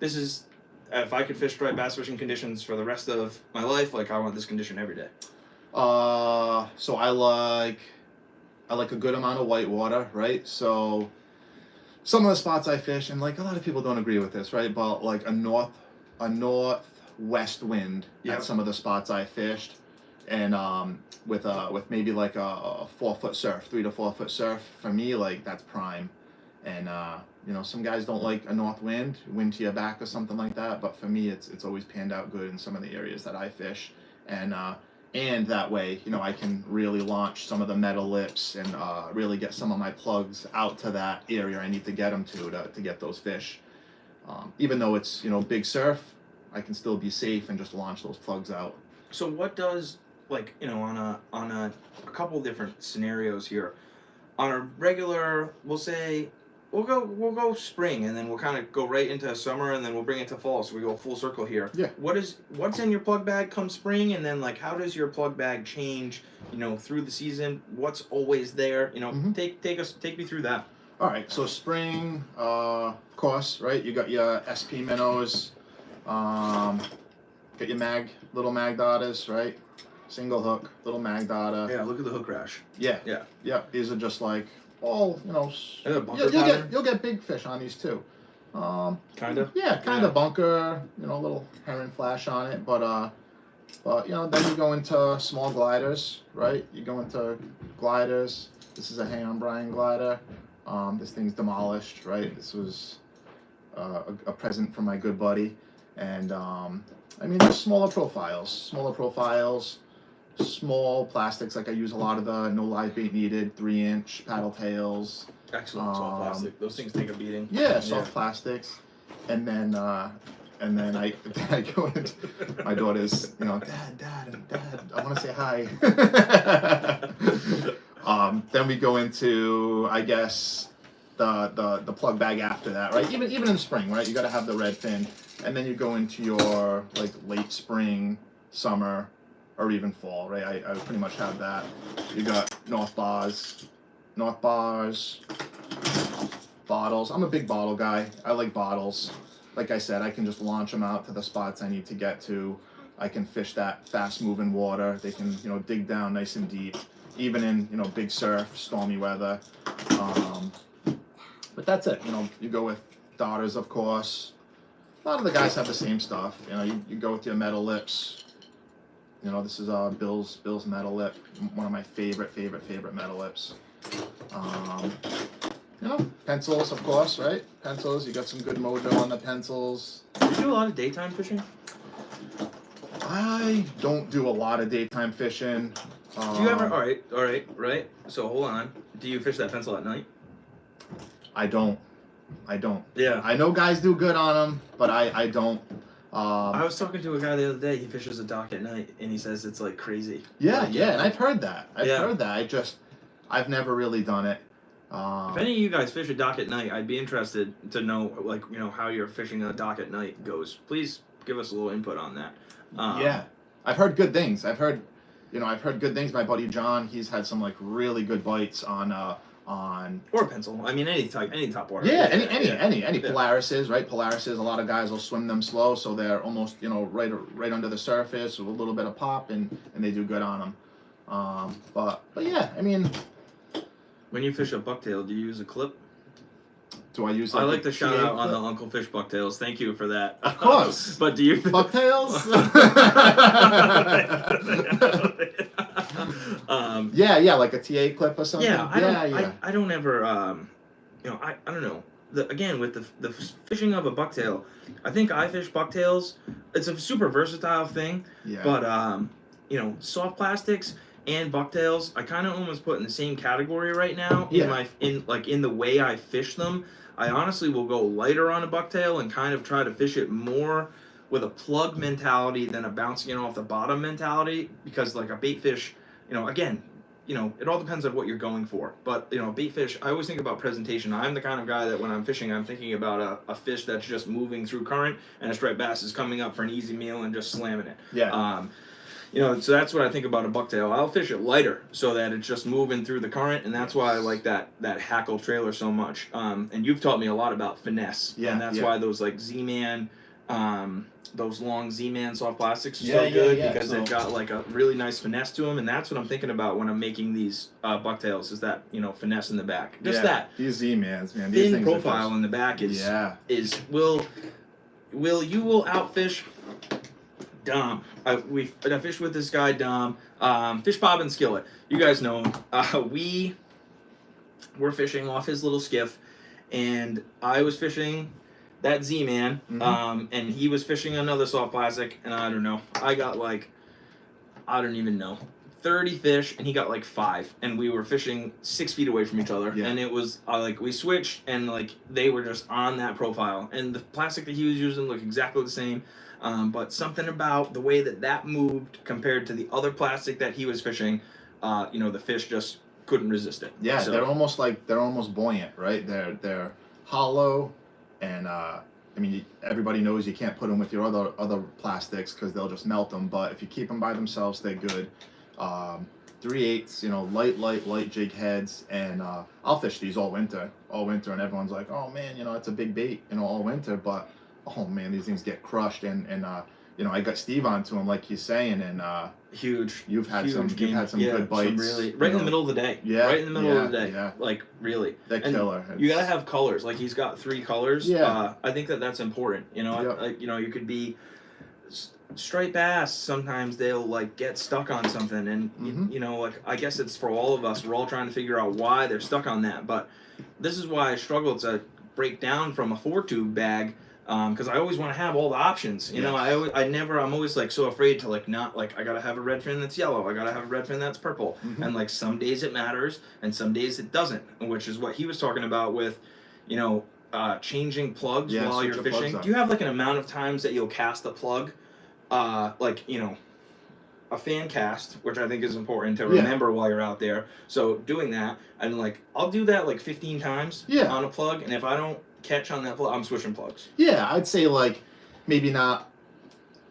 if I could fish striped bass fishing conditions for the rest of my life, like, I want this condition every day. So I like a good amount of white water, right? So some of the spots I fish, and like a lot of people don't agree with this, right? But like a northwest wind at some of the spots I fished, and with maybe like a 4-foot surf, 3 to 4 foot surf, for me, like, that's prime. And some guys don't like a north wind to your back or something like that, but for me it's always panned out good in some of the areas that I fish. And that way, I can really launch some of the metal lips and really get some of my plugs out to that area I need to get them to get those fish. Even though it's big surf, I can still be safe and just launch those plugs out. So what does, like, on a couple different scenarios here, on a regular, we'll say, we'll go spring, and then we'll kind of go right into summer, and then we'll bring it to fall, so we go full circle here. Yeah. What's in your plug bag come spring, and then like how does your plug bag change, through the season? What's always there? Take me through that. All right. So spring, of course, right? You got your SP minnows, got your little mag daughters, right? Single hook, little mag daughter. Yeah, look at the hook rash. Yeah. These are just like all you'll get big fish on these too. Kind of. Yeah, kind of bunker. Little heron flash on it, but then you go into small gliders, right? You go into gliders. This is a Hey on Brian glider. This thing's demolished, right? This was a present from my good buddy, and there's smaller profiles, small plastics. Like I use a lot of the no live bait needed 3-inch paddle tails. Excellent soft plastic. Those things take a beating. Yeah, soft plastics, and then I go into my daughter's, Dad, I want to say hi. Then we go into, I guess, the plug bag after that, right? Even in spring, right? You got to have the red fin, and then you go into your like late spring, summer, or even fall, right? I pretty much have that. You got north bars, bottles. I'm a big bottle guy. I like bottles. Like I said, I can just launch them out to the spots I need to get to. I can fish that fast-moving water. They can, dig down nice and deep, even in, big surf, stormy weather. But that's it. You go with daughters, of course. A lot of the guys have the same stuff. You go with your metal lips. This is Bill's metal lip, one of my favorite metal lips. Pencils, of course, right? Pencils, you got some good mojo on the pencils. Do you do a lot of daytime fishing? I don't do a lot of daytime fishing. Do you ever? All right. So hold on. Do you fish that pencil at night? I don't. Yeah. I know guys do good on them, but I don't. I was talking to a guy the other day. He fishes a dock at night, and he says it's like crazy. Yeah, Like, and I've heard that. Yeah. Heard that. I've never really done it. If any of you guys fish a dock at night, I'd be interested to know, like, how your fishing a dock at night goes. Please give us a little input on that. Yeah, I've heard good things. I've heard good things. My buddy John, he's had some like really good bites on or pencil. I mean, any top water. Yeah, any Yeah. Polarises, right? Polarises. A lot of guys will swim them slow, so they're almost right under the surface with a little bit of pop, and they do good on them. But yeah, I mean, when you fish a bucktail, do you use a clip? do I use? I like the shout out on clip? the Uncle Fish Bucktails. Thank you for that. Of course. But do you Bucktails? Yeah, like a TA clip or something. Yeah, I don't ever, I don't know. Again, with the fishing of a bucktail, I think I fish bucktails. It's a super versatile thing. Yeah. But soft plastics and bucktails, I kind of almost put in the same category right now. Yeah. In the way I fish them. I honestly will go lighter on a bucktail and kind of try to fish it more with a plug mentality than a bouncing it off the bottom mentality, because like a bait fish, again, it all depends on what you're going for. But, bait fish, I always think about presentation. I'm the kind of guy that when I'm fishing, I'm thinking about a fish that's just moving through current, and a striped bass is coming up for an easy meal and just slamming it. Yeah. So that's what I think about a bucktail. I'll fish it lighter so that it's just moving through the current, and that's why I like that hackle trailer so much. And you've taught me a lot about finesse. Yeah. And that's why those like Z-Man, those long Z-Man soft plastics are so good because they've got like a really nice finesse to them, and that's what I'm thinking about when I'm making these bucktails, is that finesse in the back. Just that. These Z-Mans, man. These Thin things profile in the back is will you outfish Dom. I fished with this guy Dom, Fish Bob and Skillet. You guys know him. We were fishing off his little skiff, and I was fishing that Z-Man, and he was fishing another soft plastic, and I don't know. I got like, I don't even know, 30 fish, and he got like 5, and we were fishing 6 feet away from each other, and it was we switched, and like they were just on that profile, and the plastic that he was using looked exactly the same. But something about the way that moved compared to the other plastic that he was fishing, the fish just couldn't resist it. Yeah, so, they're almost buoyant, right? They're hollow, and everybody knows you can't put them with your other plastics because they'll just melt them. But if you keep them by themselves, they're good. 3/8, light jig heads, and I'll fish these all winter, and everyone's like, oh man, it's a big bait, all winter, but oh man, these things get crushed, and I got Steve onto them like he's saying, and huge. You've had some good bites, really in the middle of the day. Yeah, right in the middle of the day. Yeah. Like really, they're killer. You gotta have colors. Like he's got 3 colors. Yeah, I think that's important. You could be striped bass. Sometimes they'll like get stuck on something, and I guess it's for all of us. We're all trying to figure out why they're stuck on that. But this is why I struggle to break down from a 4-tube bag. Because I always want to have all the options, I'm always like so afraid to not I gotta have a red fin that's yellow, I gotta have a red fin that's purple, and like some days it matters and some days it doesn't, which is what he was talking about with, changing plugs while you're fishing. Do you have like an amount of times that you'll cast a plug, a fan cast, which I think is important to remember while you're out there. So doing that, and I'll do that 15 times on a plug, and if I don't catch on that plug, I'm switching plugs. Yeah, I'd say maybe not,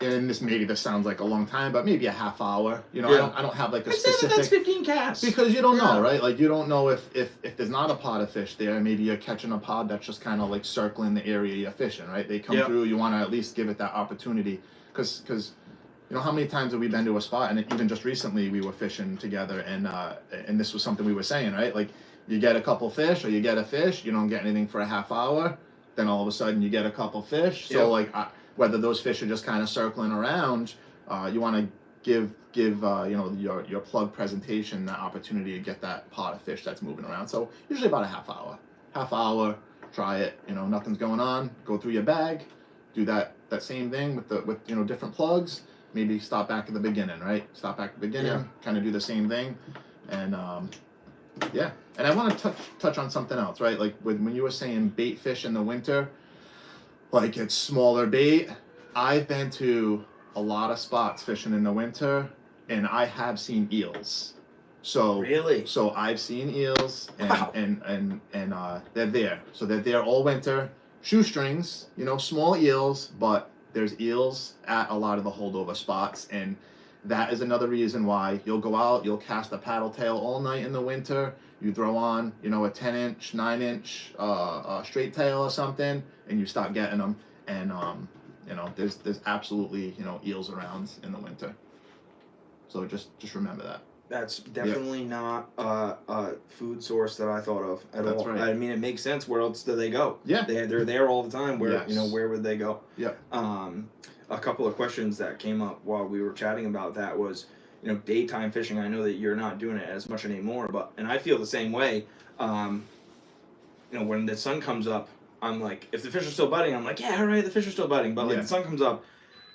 and this sounds like a long time, but maybe a half hour. I don't have a specific. That's 15 casts. Because you don't know, right? You don't know if there's not a pod of fish there, maybe you're catching a pod that's just kind of circling the area you're fishing, right? They come through, you want to at least give it that opportunity, because how many times have we been to a spot, and even just recently we were fishing together, and this was something we were saying, right? You get a couple fish, or you get a fish, you don't get anything for a half hour, then all of a sudden you get a couple fish. So whether those fish are just kind of circling around, you want to give your plug presentation that opportunity to get that pot of fish that's moving around. So usually about a half hour, try it. Nothing's going on, go through your bag, do that same thing with different plugs. maybe stop back at the beginning, right? Stop back at the beginning, Yeah. kind of do the same thing, and yeah. And I want to touch on something else, right? Like when you were saying bait fish in the winter, like it's smaller bait. I've been to a lot of spots fishing in the winter, and I have seen eels. So Really? So I've seen eels, and Wow. and they're there. So they're there all winter. Shoestrings, small eels, but there's eels at a lot of the holdover spots, and that is another reason why you'll go out, you'll cast a paddle tail all night in the winter. You throw on, a 10-inch, 9-inch straight tail or something, and you start getting them. And there's absolutely eels around in the winter. So just remember that. That's definitely not a food source that I thought of at That's all. right. I mean, it makes sense. Where else do they go? Yeah. They're there all the time. Where Yes. where would they go? Yeah. A couple of questions that came up while we were chatting about that was, daytime fishing. I know that you're not doing it as much anymore, and I feel the same way. When the sun comes up, I'm like, if the fish are still biting, I'm like, yeah, all right, the fish are still biting. But like the sun comes up,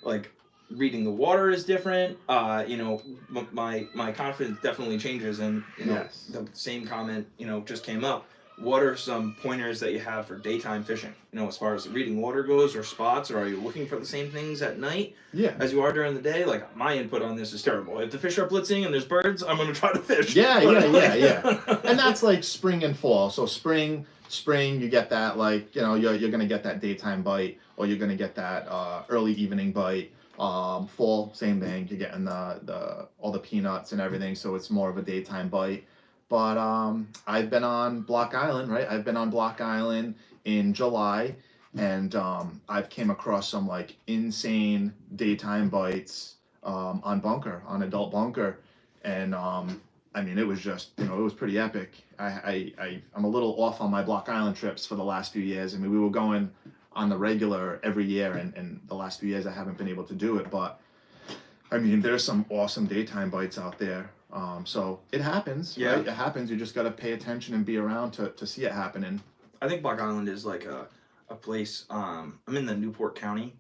like reading the water is different. My confidence definitely changes, and Yes. the same comment just came up. What are some pointers that you have for daytime fishing? As far as reading water goes, or spots, or are you looking for the same things at night Yeah. as you are during the day? Like my input on this is terrible. If the fish are blitzing and there's birds, I'm gonna try to fish. Yeah. And that's like spring and fall. So spring, you get that you're gonna get that daytime bite, or you're gonna get that early evening bite. Fall, same thing. You're getting the all the peanuts and everything, so it's more of a daytime bite. But I've been on Block Island, right? I've been on Block Island in July, and I've came across some like insane daytime bites on adult bunker, and I mean, it was just it was pretty epic. I'm a little off on my Block Island trips for the last few years. I mean, we were going on the regular every year, and the last few years I haven't been able to do it, but I mean, there's some awesome daytime bites out there. So it happens, Yeah. right? It happens. You just got to pay attention and be around to see it happening. I think Block Island is like a place. I'm in the Newport County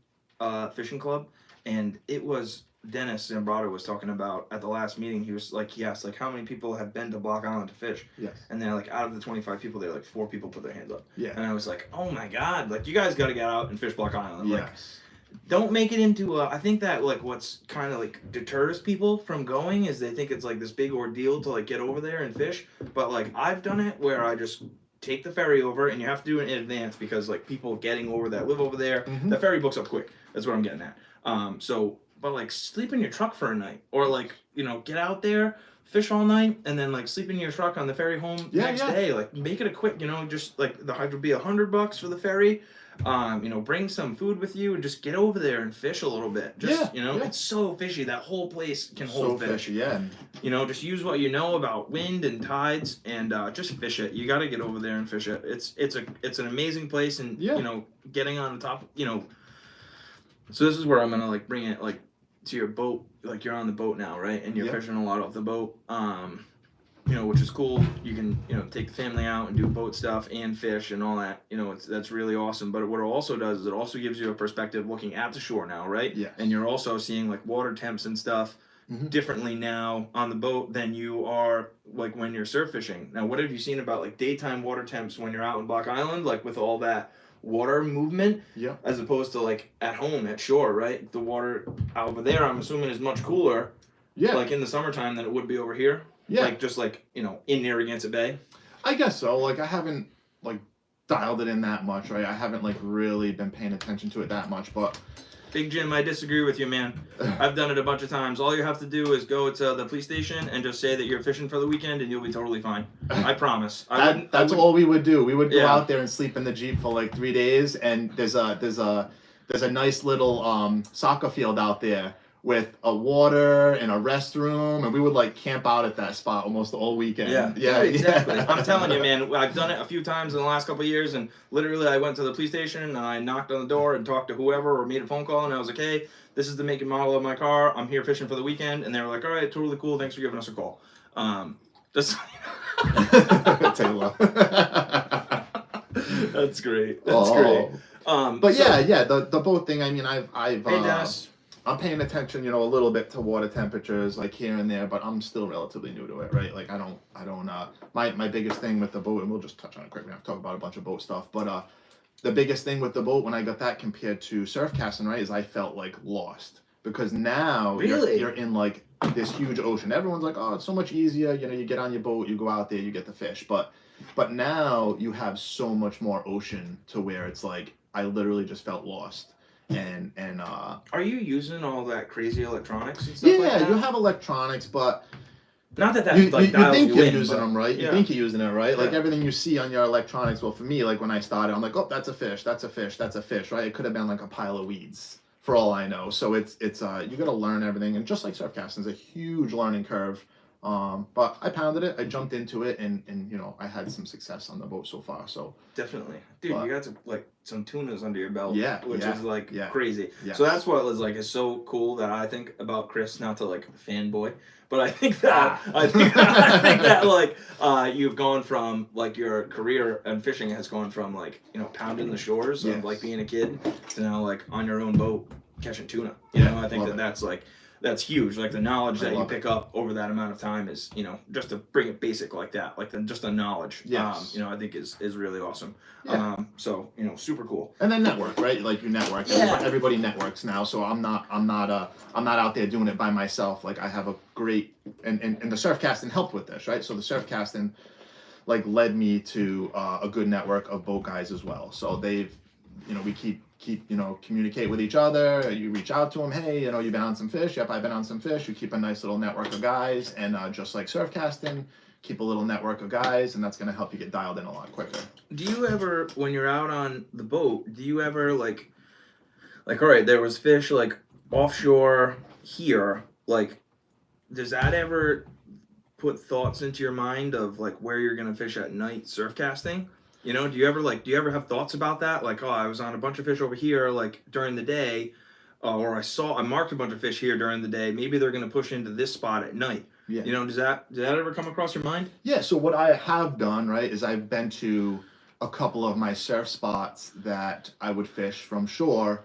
fishing club, and it was Dennis Zambrata was talking about at the last meeting. He was like, yes, like how many people have been to Block Island to fish? Yes. And they're like, out of the 25 people there, like 4 people put their hands up. Yeah. And I was like, oh my god, like you guys got to get out and fish Block Island. Like, Yes. don't make it into I think that like what's kind of like deters people from going is they think it's like this big ordeal to like get over there and fish. But like I've done it where I just take the ferry over, and you have to do it in advance because like people getting over that live over there, the ferry books up quick. That's what I'm getting at. But like sleep in your truck for a night, or like get out there, fish all night, and then like sleep in your truck on the ferry home next day. Like make it a quick, just like the hydro be $100 for the ferry. Bring some food with you and just get over there and fish a little bit. Just it's so fishy. That whole place can hold So fish. fishy, yeah. Just use what you know about wind and tides, and just fish it. You got to get over there and fish it. It's an amazing place, and getting on the top. So this is where I'm gonna like bring it like to your boat. Like you're on the boat now, right? And you're fishing a lot off the boat. Which is cool. You can, take the family out and do boat stuff and fish and all that. That's really awesome. But what it also does is it also gives you a perspective looking at the shore now, right? Yeah. And you're also seeing like water temps and stuff differently now on the boat than you are like when you're surf fishing. Now, what have you seen about like daytime water temps when you're out in Block Island, like with all that water movement, as opposed to like at home at shore, right? The water over there, I'm assuming, is much cooler, like in the summertime than it would be over here. Yeah. Like just like, in Narragansett Bay. I guess so. Like I haven't like dialed it in that much, right? I haven't like really been paying attention to it that much, but Big Jim, I disagree with you, man. I've done it a bunch of times. All you have to do is go to the police station and just say that you're fishing for the weekend, and you'll be totally fine. I promise. That's all we would do. We would go out there and sleep in the Jeep for like 3 days, and there's a nice little soccer field out there with a water and a restroom, and we would like camp out at that spot almost all weekend. Yeah, exactly. I'm telling you, man, I've done it a few times in the last couple of years, and literally I went to the police station and I knocked on the door and talked to whoever or made a phone call, and I was like, hey, this is the make and model of my car. I'm here fishing for the weekend. And they were like, all right, totally cool. Thanks for giving us a call. Just Taylor. That's great. That's great. But yeah, the boat thing. I mean, I've Hey Dennis. I'm paying attention, a little bit to water temperatures, like here and there, but I'm still relatively new to it, right? Like I don't. My biggest thing with the boat, and we'll just touch on it quick. We don't have to talk about a bunch of boat stuff, but the biggest thing with the boat when I got that compared to surf casting, right, is I felt like lost because now Really? you're in like this huge ocean. Everyone's like, oh, it's so much easier. You get on your boat, you go out there, you get the fish, but now you have so much more ocean to where it's like I literally just felt lost. And Are you using all that crazy electronics and stuff like yeah, that? you have electronics, but Not that you dials think you you're in, using but- them, right? yeah. You think you're using it, right? Like Yeah. everything you see on your electronics. Well, for me, like when I started, I'm like, oh, that's a fish, that's a fish, that's a fish, right? It could have been like a pile of weeds for all I know. So it's you got to learn everything, and just like surf casting is a huge learning curve. But I pounded it, I jumped into it, and I had some success on the boat so far. So Definitely, dude. But- You got some tunas under your belt, Yeah, which yeah, is like yeah. crazy. Yes. So that's what is so cool that I think about Chris. Not to like fanboy, but I think that I think that like you've gone from like your career and fishing has gone from like pounding the shores Yes. of like being a kid to now like on your own boat catching tuna. I think love it. that's like. That's huge. Like the knowledge I that you love pick up over that amount of time is, just to bring it basic like that, like just the knowledge. Yes. I think is really awesome. Yeah. So super cool. And then network, right? Like you network. Yeah. Everybody networks now. So I'm not out there doing it by myself. Like I have a great and the surf casting helped with this, right? So the surf casting like led me to a good network of boat guys as well. So they've we keep communicate with each other. You reach out to them, hey, you've been on some fish. Yep, I've been on some fish. You keep a nice little network of guys, and just like surf casting, keep a little network of guys, and that's going to help you get dialed in a lot quicker. Do you ever, when you're out on the boat, do you ever like all right, there was fish like offshore here, like does that ever put thoughts into your mind of like where you're gonna fish at night surf casting? Do you ever have thoughts about that? Like, oh, I was on a bunch of fish over here like during the day, or I marked a bunch of fish here during the day. Maybe they're gonna push into this spot at night. Yeah. Does that ever come across your mind? Yeah. So what I have done, right, is I've been to a couple of my surf spots that I would fish from shore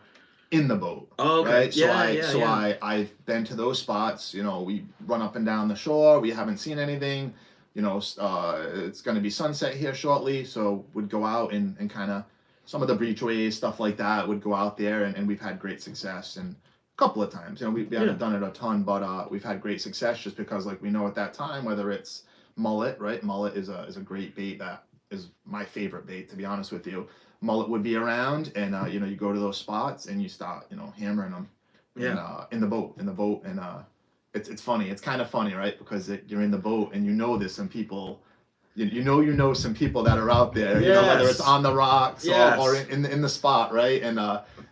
in the boat. Oh, okay. Right? Yeah, I've been to those spots. We run up and down the shore. We haven't seen anything. It's going to be sunset here shortly, so we'd go out and kind of some of the beachways, stuff like that, would go out there, and we've had great success. And a couple of times, we haven't done it a ton, but we've had great success just because, like, we know at that time, whether it's mullet, right? Mullet is a great bait that is my favorite bait, to be honest with you. Mullet would be around, and you go to those spots and you start hammering them. Yeah. In the boat, and it's funny. It's kind of funny, right? Because you're in the boat and there's some people. You know some people that are out there. Yes. Whether it's on the rocks Yes. or in the spot, right? And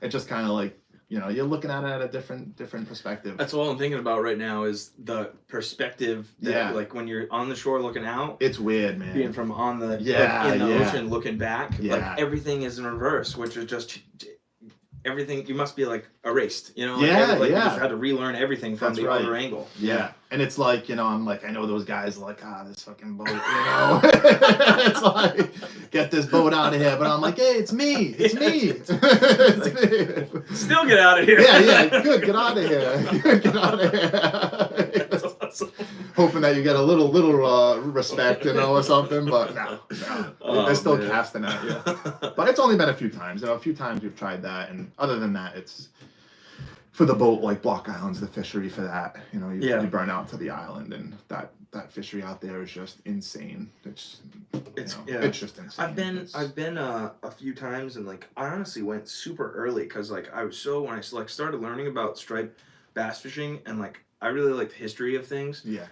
it just kind of like you're looking at it at a different perspective. That's all I'm thinking about right now is the perspective that, Yeah. like when you're on the shore looking out, It's weird, man. being from on the Yeah, in the yeah. ocean looking back, Yeah. like everything is in reverse, which is just everything. You must be like erased, Yeah, like you yeah. just had to relearn everything from That's the right. other angle. Yeah. And it's like, I'm like, I know those guys are like, this fucking boat, It's like, get this boat out of here. But I'm like, hey, it's me. It's me. It's me. Still get out of here. Yeah, good. Get out of here. Get out of here. That's awesome. Hoping that you get a little respect, or something. But no. Oh, They're still man. casting at you. But it's only been a few times. A few times we've tried that. And other than that, it's for the boat, like Block Island's the fishery for that. Yeah. You burn out to the island, and that fishery out there is just insane. It's just insane. I've been a few times, and like I honestly went super early because like I was when I like started learning about striped bass fishing, and like I really like the history of things. Yeah.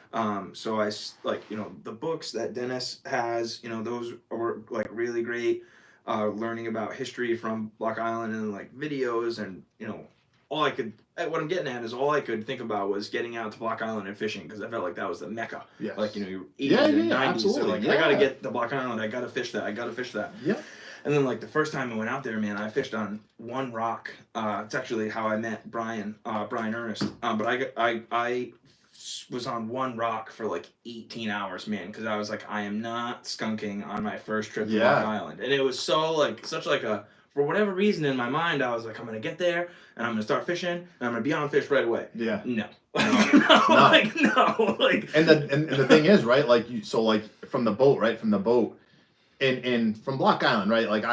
So I like the books that Dennis has, those are like really great. Learning about history from Block Island and like videos, and what I'm getting at is all I could think about was getting out to Block Island and fishing because I felt like that was the mecca. Yes. Like you're 80s Yeah, and yeah, 90s, so absolutely, like yeah. I gotta get to Block Island, I gotta fish that. Yeah. And then like the first time I went out there, man, I fished on one rock. It's actually how I met Brian Ernest. But I was on one rock for like 18 hours, man, because I was like, I am not skunking on my first trip to Yeah. Block Island, and it was so like such like a for whatever reason in my mind, I was like, I'm gonna get there and I'm gonna start fishing and I'm gonna be on fish right away. Yeah. No. No. Like And the thing is, right? Like like from the boat, right? From the boat, and from Block Island, right? Like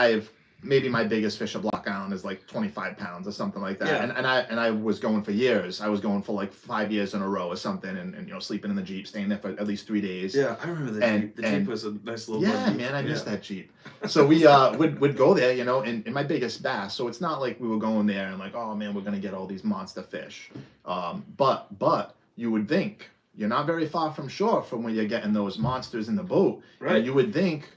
maybe my biggest fish at Block Island is like 25 pounds or something like that. Yeah. And I was going for years. I was going for like 5 years in a row or something, and you know, sleeping in the Jeep, staying there for at least 3 days. Yeah, I remember the Jeep. The Jeep was a nice little yeah, Jeep. man, I missed that Jeep. So we would go there, you know, and my biggest bass. So it's not like we were going there and like, oh man, we're gonna get all these monster fish. But you would think you're not very far from shore from where you're getting those monsters in the boat. Right. And you would think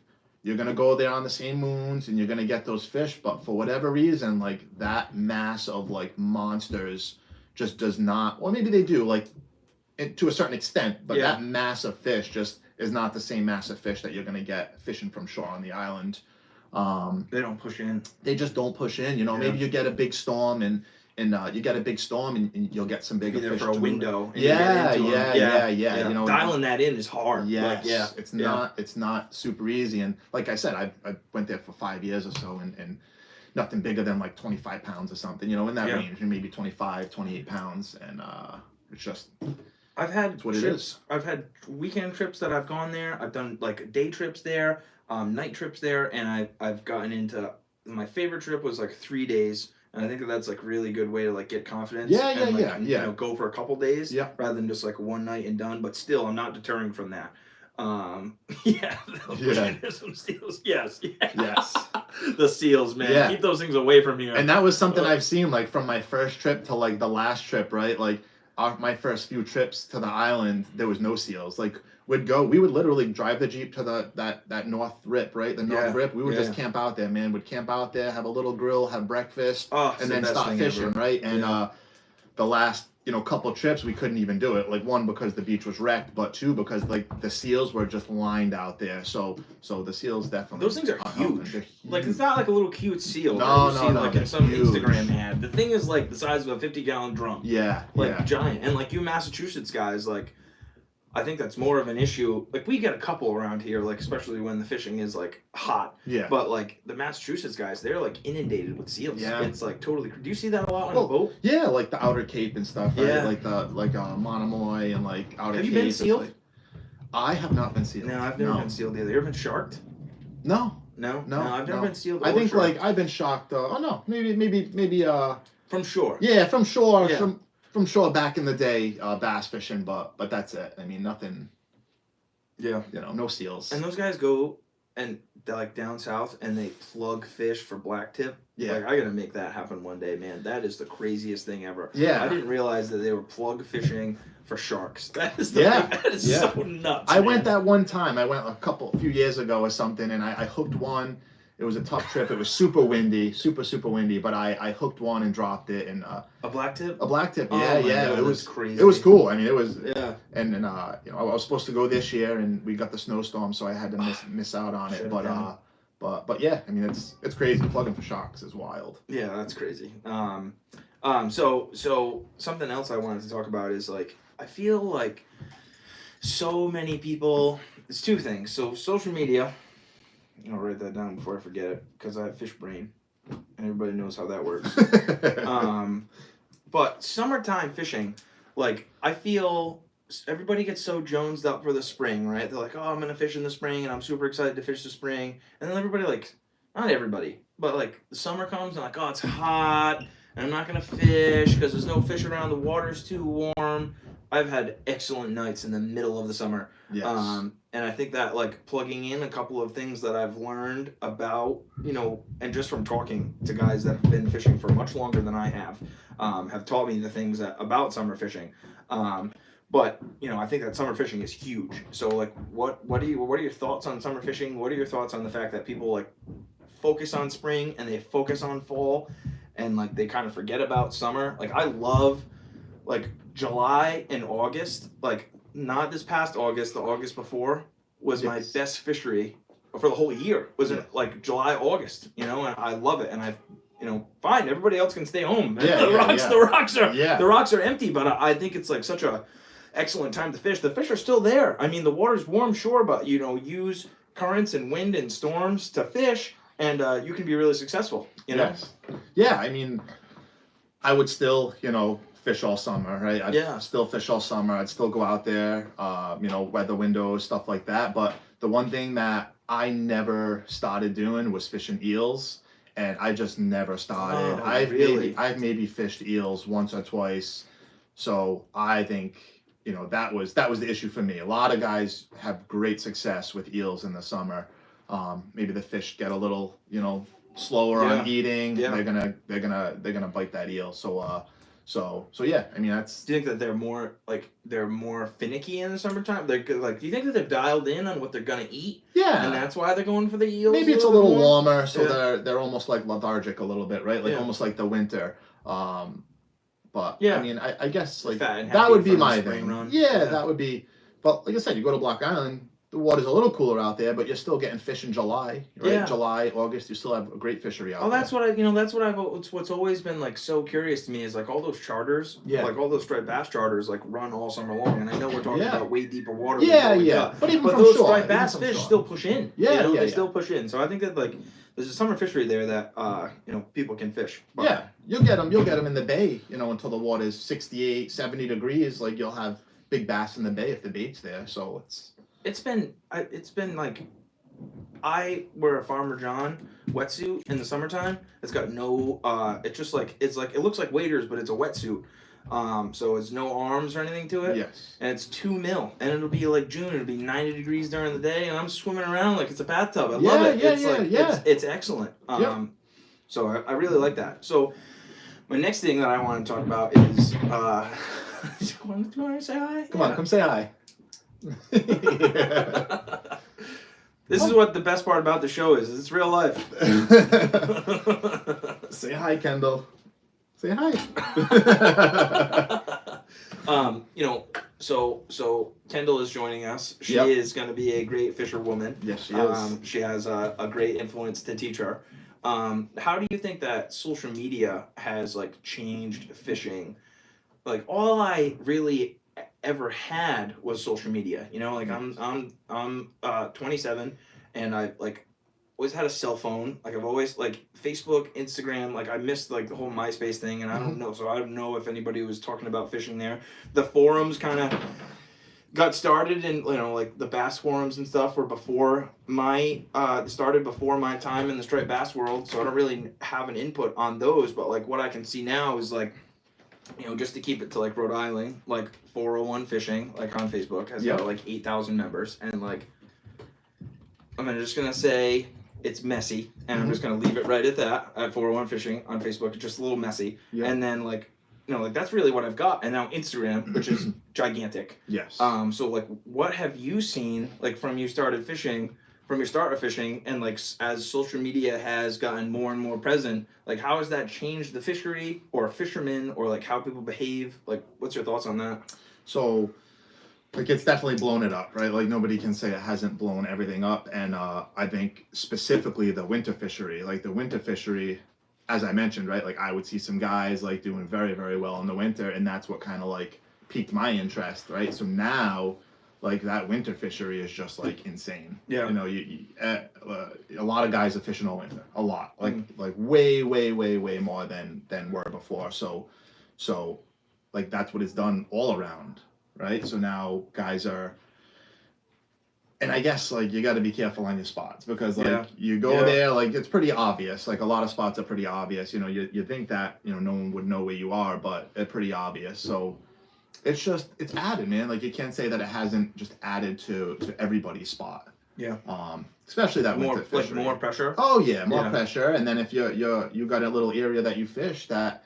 you're gonna go there on the same moons and you're gonna get those fish, but for whatever reason, like that mass of like monsters just does not. Well, maybe they do, like to a certain extent, but that mass of fish just is not the same mass of fish that you're gonna get fishing from shore on the island. They don't push in. They just don't push in. You know, maybe you get a big storm and you get a big storm and you'll get some bigger fish for a window. And yeah. You know, dialing that in is hard. Yes, like, it's not super easy. And like I said, I went there for 5 years or so, and nothing bigger than like 25 pounds or something. You know, in that range, and maybe 25, 28 pounds, and it's just. I've had what trips. it is. I've had weekend trips that I've gone there. I've done like day trips there, night trips there, and I've gotten into my favorite trip was like 3 days. And I think that's like really good way to like get confidence. Yeah. You know, go for a couple days. Yeah. Rather than just like one night and done. But still, I'm not deterring from that. Some seals. Yes. The seals, man. Yeah. Keep those things away from here. And that was something I've seen like from my first trip to like the last trip, right? Like my first few trips to the island, there was no seals. Like we would literally drive the Jeep to that North Rip, right? The North Rip. We would just camp out there, man. We'd camp out there, have a little grill, have breakfast, and then start fishing, right? And the last, you know, couple trips we couldn't even do it. Like one, because the beach was wrecked, but two, because like the seals were just lined out there. So the seals definitely. Those things are huge. Like it's not like a little cute seal. No, like in some Instagram ad. The thing is like the size of a 50-gallon drum. Yeah. Like giant. And like you Massachusetts guys, like I think that's more of an issue. Like we get a couple around here, like especially when the fishing is like hot. Yeah. But like the Massachusetts guys, they're like inundated with seals. Yeah. It's like totally. Do you see that a lot on a boat? Yeah, like the Outer Cape and stuff. Right? Yeah. Like Monomoy and like Outer Cape. Have you been sealed? I have not been sealed. No, I've never been sealed either. You ever been sharked? No. No, I've never been sealed. I think like I've been shocked. Maybe. From shore. Yeah, from shore. Yeah. From shore back in the day, bass fishing, but that's it. I mean, nothing. Yeah. You know, no seals. And those guys go and they're like down south and they plug fish for blacktip. Yeah. Like I gotta make that happen one day, man. That is the craziest thing ever. Yeah. I didn't realize that they were plug fishing for sharks. That is that is so nuts. I went that one time. I went a few years ago or something, and I hooked one. It was a tough trip. It was super windy, super windy. But I hooked one and dropped it, and a blacktip. A blacktip, yeah. God, it was crazy. It was cool. I mean, it was. Yeah. And you know, I was supposed to go this year, and we got the snowstorm, so I had to miss out on it. But yeah, I mean, it's crazy. Plugging for sharks is wild. Yeah, that's crazy. So something else I wanted to talk about is like I feel like so many people. It's two things. So social media. I'll write that down before I forget it because I have fish brain, and everybody knows how that works. But summertime fishing, like I feel everybody gets so jonesed up for the spring, right? They're like, oh, I'm gonna fish in the spring, and I'm super excited to fish the spring. And then everybody like, not everybody, but like the summer comes and like, oh, it's hot, and I'm not gonna fish because there's no fish around. The water's too warm. I've had excellent nights in the middle of the summer. Yes. And I think that like plugging in a couple of things that I've learned about, you know, and just from talking to guys that have been fishing for much longer than I have taught me the things about summer fishing. But you know, I think that summer fishing is huge. So like, what are your thoughts on summer fishing? What are your thoughts on the fact that people like focus on spring and they focus on fall, and like they kind of forget about summer? Like I love like July and August, like not this past August, the August before was my best fishery for the whole year. Was in like July, August, you know, and I love it. And I, you know, fine, everybody else can stay home. The rocks are empty, but I think it's like such a excellent time to fish. The fish are still there. I mean, the water's warm, sure, but you know, use currents and wind and storms to fish, and you can be really successful. You know. Yes. Yeah, I mean, I would still, fish all summer, right? I'd still fish all summer. I'd still go out there, weather windows, stuff like that. But the one thing that I never started doing was fishing eels, and I just never started. Oh, I've maybe fished eels once or twice. So I think, that was the issue for me. A lot of guys have great success with eels in the summer. Maybe the fish get a little, slower on eating. Yeah. They're gonna bite that eel. So yeah, I mean that's. Do you think that they're more finicky in the summertime? Do you think that they're dialed in on what they're gonna eat? Yeah. And that's why they're going for the eels. Maybe it's a little more? warmer, so they're almost like lethargic a little bit, right? Like almost like the winter. But I mean, I guess like that would be my thing. Yeah, that would be. But like I said, you go to Block Island, the water's a little cooler out there, but you're still getting fish in July, right? Yeah. July, August, you still have a great fishery out there. That's what's always been like so curious to me is like all those charters, like all those striped bass charters, like run all summer long. And I know we're talking about way deeper water. But those striped bass fish still push in. They still push in. So I think that like there's a summer fishery there that people can fish. But, yeah, you'll get them in the bay, until the water's 68, 70 degrees. Like you'll have big bass in the bay if the bait's there. So It's been like I wear a Farmer John wetsuit in the summertime. It's got no it looks like waders, but it's a wetsuit. So it's no arms or anything to it. Yes. And it's 2 mil. And it'll be like June, it'll be 90 degrees during the day, and I'm swimming around like it's a bathtub. I love it. It's excellent. So I really like that. So my next thing that I want to talk about is do you want to say hi? Come on, come say hi. This is what the best part about the show is. It's real life. Say hi, Kendall. Say hi. So Kendall is joining us. She is going to be a great fisherwoman. Yes, she is. She has a great influence to teach her. How do you think that social media has like changed fishing? Like all I really ever had was social media. I'm 27, and I like always had a cell phone. Like I've always like Facebook, Instagram. Like I missed like the whole MySpace thing, and I don't know. So I don't know if anybody was talking about fishing there. The forums kind of got started, and like the bass forums and stuff were before started before my time in the striped bass world. So I don't really have an input on those. But like what I can see now is like, just to keep it to like Rhode Island, like 401 Fishing, like on Facebook, has got like 8,000 members, and like I'm just gonna say it's messy, and I'm just gonna leave it right at that. At 401 Fishing on Facebook, it's just a little messy, and then like that's really what I've got, and now Instagram, which is gigantic. Yes. So like, what have you seen like from your start of fishing, and like as social media has gotten more and more present, like how has that changed the fishery or fishermen, or like how people behave? Like, what's your thoughts on that? So, like it's definitely blown it up, right? Like nobody can say it hasn't blown everything up, and I think specifically the winter fishery, as I mentioned, right? Like I would see some guys like doing very, very well in the winter, and that's what kind of like piqued my interest, right? So now, like that winter fishery is just like insane. Yeah. A lot of guys are fishing all winter. A lot, like way, way, way, way more than were before. So, like that's what it's done all around, right? So now guys are. And I guess like you got to be careful on your spots, because like you go there, like it's pretty obvious. Like a lot of spots are pretty obvious. You think that no one would know where you are, but it's pretty obvious. So it's added, man. Like you can't say that it hasn't just added to everybody's spot. Yeah. Especially that winter fishery. Like more pressure. Oh yeah, more pressure. And then if you got a little area that you fish that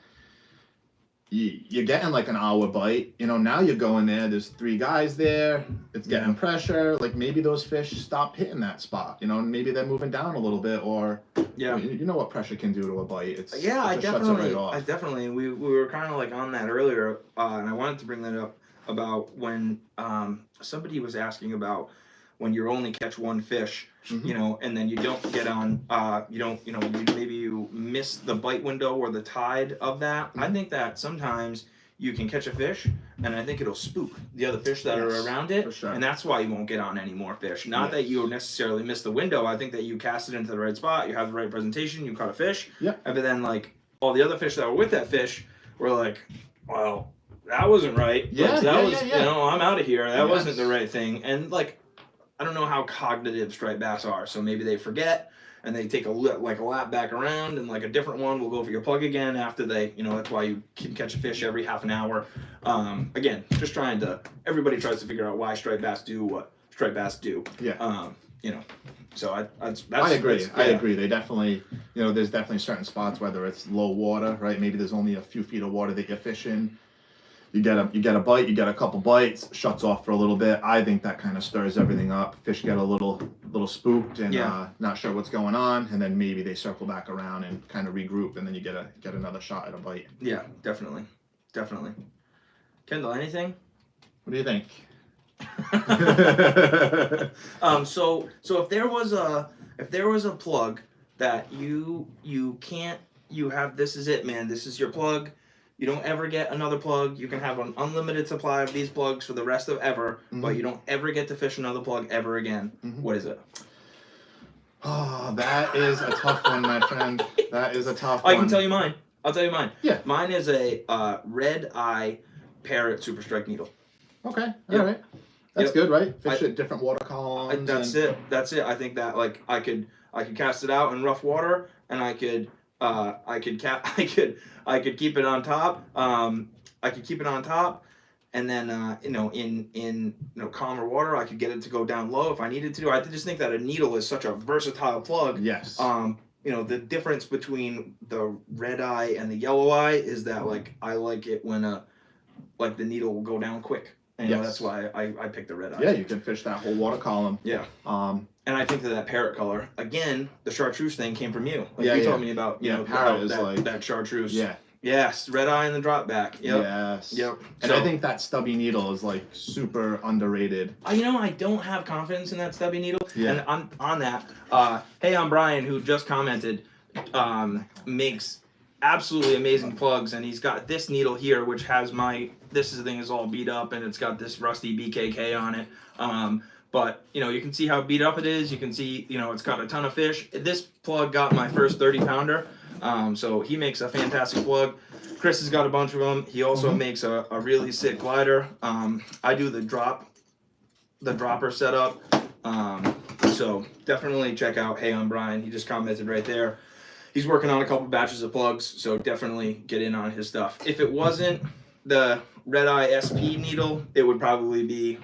you're getting like an hour bite, now you go in there, there's 3 guys there, it's getting pressure, like maybe those fish stop hitting that spot, maybe they're moving down a little bit, or you know what pressure can do to a bite. I definitely we were kind of like on that earlier, and I wanted to bring that up about when somebody was asking about when you only catch one fish, and then you don't get on, maybe you miss the bite window or the tide of that. I think that sometimes you can catch a fish, and I think it'll spook the other fish that are around it, for sure. and that's why you won't get on any more fish. Not that you necessarily miss the window. I think that you cast it into the right spot, you have the right presentation, you caught a fish, Yep. but then like all the other fish that were with that fish were like, well, that wasn't right. Yeah, You know, I'm out of here. That wasn't the right thing. And like, I don't know how cognitive striped bass are, so maybe they forget. And they take a lap back around, and like a different one will go for your plug again after they, you know, that's why you can catch a fish every half an hour. Again, just everybody tries to figure out why striped bass do what striped bass do. Yeah. You know, so I agree. I agree. They definitely, you know, there's definitely certain spots, whether it's low water, right? Maybe there's only a few feet of water that you're fishing. You get a bite, you get a couple bites, shuts off for a little bit. I think that kind of stirs everything up. Fish get a little spooked and not sure what's going on, and then maybe they circle back around and kind of regroup, and then you get another shot at a bite. Yeah, definitely. Kendall, anything? What do you think? So if there was a plug that you have, this is it, man. This is your plug. You don't ever get another plug. You can have an unlimited supply of these plugs for the rest of ever, but you don't ever get to fish another plug ever again. What is it? Oh, that is a tough one, my friend. That is a tough one. I can tell you mine. I'll tell you mine. Yeah. Mine is a red eye Parrot Super Strike needle. Okay. All right. That's good, right? Fish at different water columns. That's it. I think that like I could cast it out in rough water, and I could keep it on top. I could keep it on top, and then you know, in calmer water, I could get it to go down low if I needed to. I just think that a needle is such a versatile plug. Yes. You know, the difference between the red eye and the yellow eye is that like I like it when like the needle will go down quick. And that's why I picked the red eye. Yeah, you can fish that whole water column. Yeah. And I think that parrot color, again, the chartreuse thing came from you. Like you told me about, you know, parrot is like that chartreuse. Yeah. Yes, red eye and the drop back. Yep. Yes. Yep. And I think that stubby needle is like super underrated. You know, I don't have confidence in that stubby needle. Yeah. And on that, hey, I'm Brian, who just commented, makes absolutely amazing plugs, and he's got this needle here, which has this thing is all beat up, and it's got this rusty BKK on it. But you know, you can see how beat up it is. You can see, you know, it's got a ton of fish. This plug got my first 30 pounder. So he makes a fantastic plug. Chris has got a bunch of them. He also makes a really sick glider. I do the dropper setup. So definitely check out Hey, I'm Brian. He just commented right there. He's working on a couple batches of plugs, so definitely get in on his stuff. If it wasn't the Red Eye SP needle, it would probably be,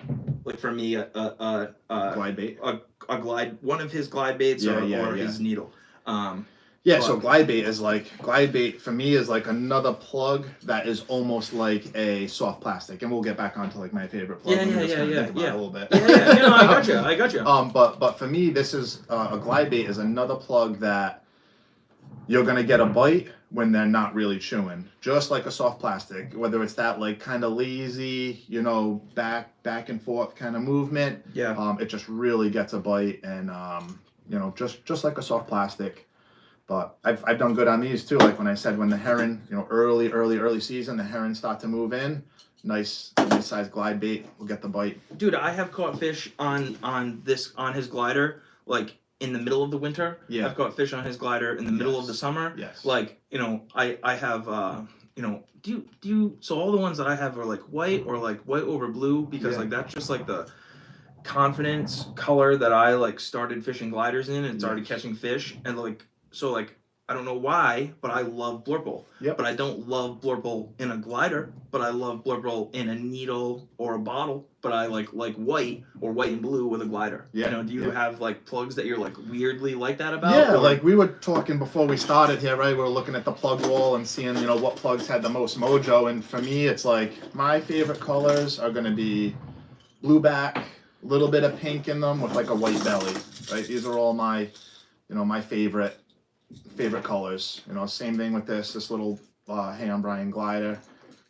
like for me, a glide bait. A glide, one of his glide baits or his needle. So glide bait for me is like another plug that is almost like a soft plastic, and we'll get back onto like my favorite plug. A little bit. No, I got you. But for me, this is a glide bait is another plug that you're gonna get a bite when they're not really chewing, just like a soft plastic. Whether it's that like kind of lazy, you know, back and forth kind of movement. Yeah. It just really gets a bite, and you know, just like a soft plastic. But I've done good on these too. Like when I said, when the herring, you know, early season, the herring start to move in. Nice size glide bait will get the bite. Dude, I have caught fish on his glider like in the middle of the winter. Yeah. I've caught fish on his glider in the middle of the summer. Yes. Like, you know, I have you know, do you so all the ones that I have are like white or like white over blue, because like that's just like the confidence color that I like started fishing gliders in, and it's already catching fish. And like, so like, I don't know why, but I love blurple. Yep. But I don't love blurple in a glider, but I love blurple in a needle or a bottle. But I like white or white and blue with a glider. Yeah. You know, do you have like plugs that you're like weirdly like that about? Yeah, like we were talking before we started here, right? We were looking at the plug wall and seeing, you know, what plugs had the most mojo. And for me, it's like my favorite colors are going to be blue back, a little bit of pink in them with like a white belly, right? These are all my, you know, my favorite colors. You know, same thing with this little Hey, I'm Brian glider.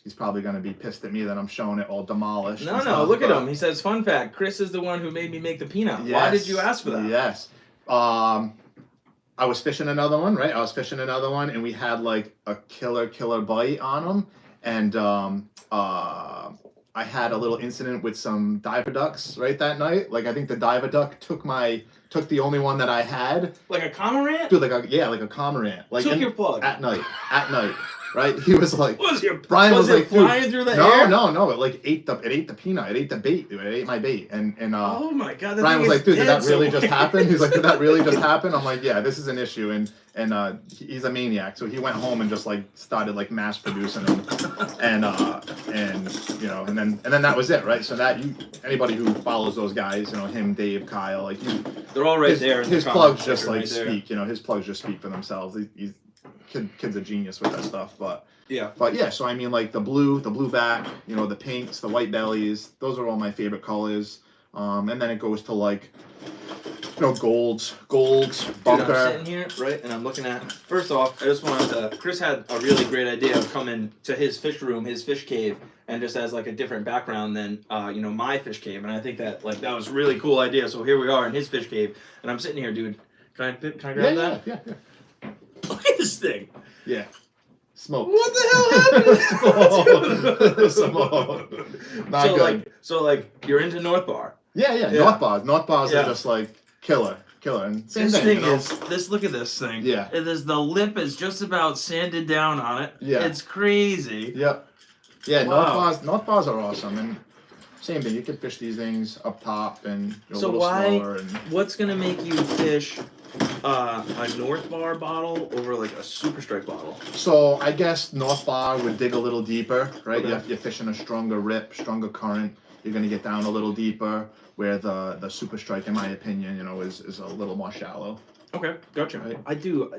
He's probably going to be pissed at me that I'm showing it all demolished. No, look at him. He says, fun fact, Chris is the one who made me make the peanut. Yes. Why did you ask for that? Yes. I was fishing another one, right? And we had like a killer bite on him. and I had a little incident with some diver ducks right that night. Like I think the diver duck took the only one that I had. Like a cormorant? Dude, like a cormorant. Like took your plug at night. Right? He was like, Brian was like, flying dude, through the air? No, it like ate the peanut, it ate the bait, dude. It ate my bait. And oh my god, Brian was like, dude, did that really just happen? He's like, did that really just happen? I'm like, yeah, this is an issue, and he's a maniac, so he went home and just like started like mass producing them, and you know, and then that was it, right? So that anybody who follows those guys, you know, him, Dave, Kyle, like they're all right there. His plugs just like speak, you know, his plugs just speak for themselves. He's kid's a genius with that stuff, but yeah. So I mean, like the blue back, you know, the pinks, the white bellies, those are all my favorite colors. And then it goes to like, you know, golds, bunker. Dude, I'm sitting here, right, and I'm looking at. First off, I just wanted to. Chris had a really great idea of coming to his fish room, his fish cave, and just has like a different background than you know, my fish cave, and I think that like that was a really cool idea. So here we are in his fish cave, and I'm sitting here, dude. Can I grab that? Yeah. Look at this thing. Yeah. Smoke. What the hell happened to Smoke. Not so good. Like you're into North Bar. Yeah. North bars are just like killer. And same this thing, thing you know? is this. Look at this thing. Yeah. The lip is just about sanded down on it. Yeah. It's crazy. Yep. Yeah. Wow. North bars are awesome, and same thing. You can fish these things up top and go a So little slower. And what's gonna make you fish a North Bar bottle over like a Super Strike bottle? So I guess North Bar would dig a little deeper, right? Okay. You're fishing a stronger rip, stronger current. You're gonna get down a little deeper. Where the Super Strike, in my opinion, you know, is a little more shallow. Okay, gotcha. Right. I do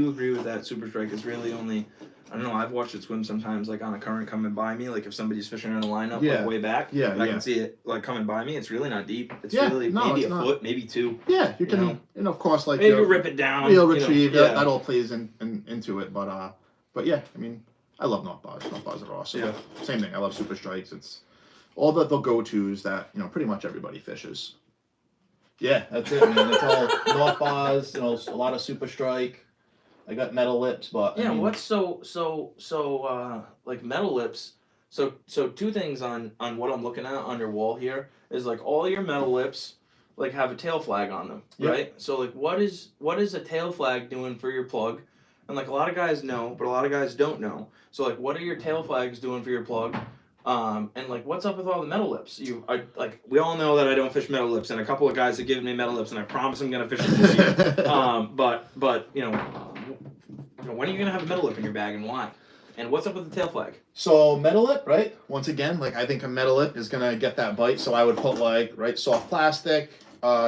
agree with that. Super Strike is really only. I don't know. I've watched it swim sometimes, like on a current coming by me. Like if somebody's fishing in a lineup, like way back, I can see it like coming by me. It's really not deep. It's really maybe a foot, maybe two. Yeah, you can, and of course, like maybe rip it down. Real retrieve, that all plays into it. But yeah, I mean, I love North Bars. North Bars are awesome. Yeah. Same thing. I love Super Strikes. It's all the go-tos that, you know, pretty much everybody fishes. Yeah, that's it, man. It's all North Bars. You know, a lot of Super Strike. I got metal lips, but yeah. I mean, What's so like metal lips? So two things on what I'm looking at on your wall here is like all your metal lips like have a tail flag on them, right? So like what is a tail flag doing for your plug? And like a lot of guys know, but a lot of guys don't know. So like what are your tail flags doing for your plug? And like what's up with all the metal lips? We all know that I don't fish metal lips, and a couple of guys have given me metal lips, and I promise I'm gonna fish them this year. But you know, when are you gonna have a metal lip in your bag, and why? And what's up with the tail flag? So metal lip, right? Once again, like I think a metal lip is gonna get that bite. So I would put like soft plastic,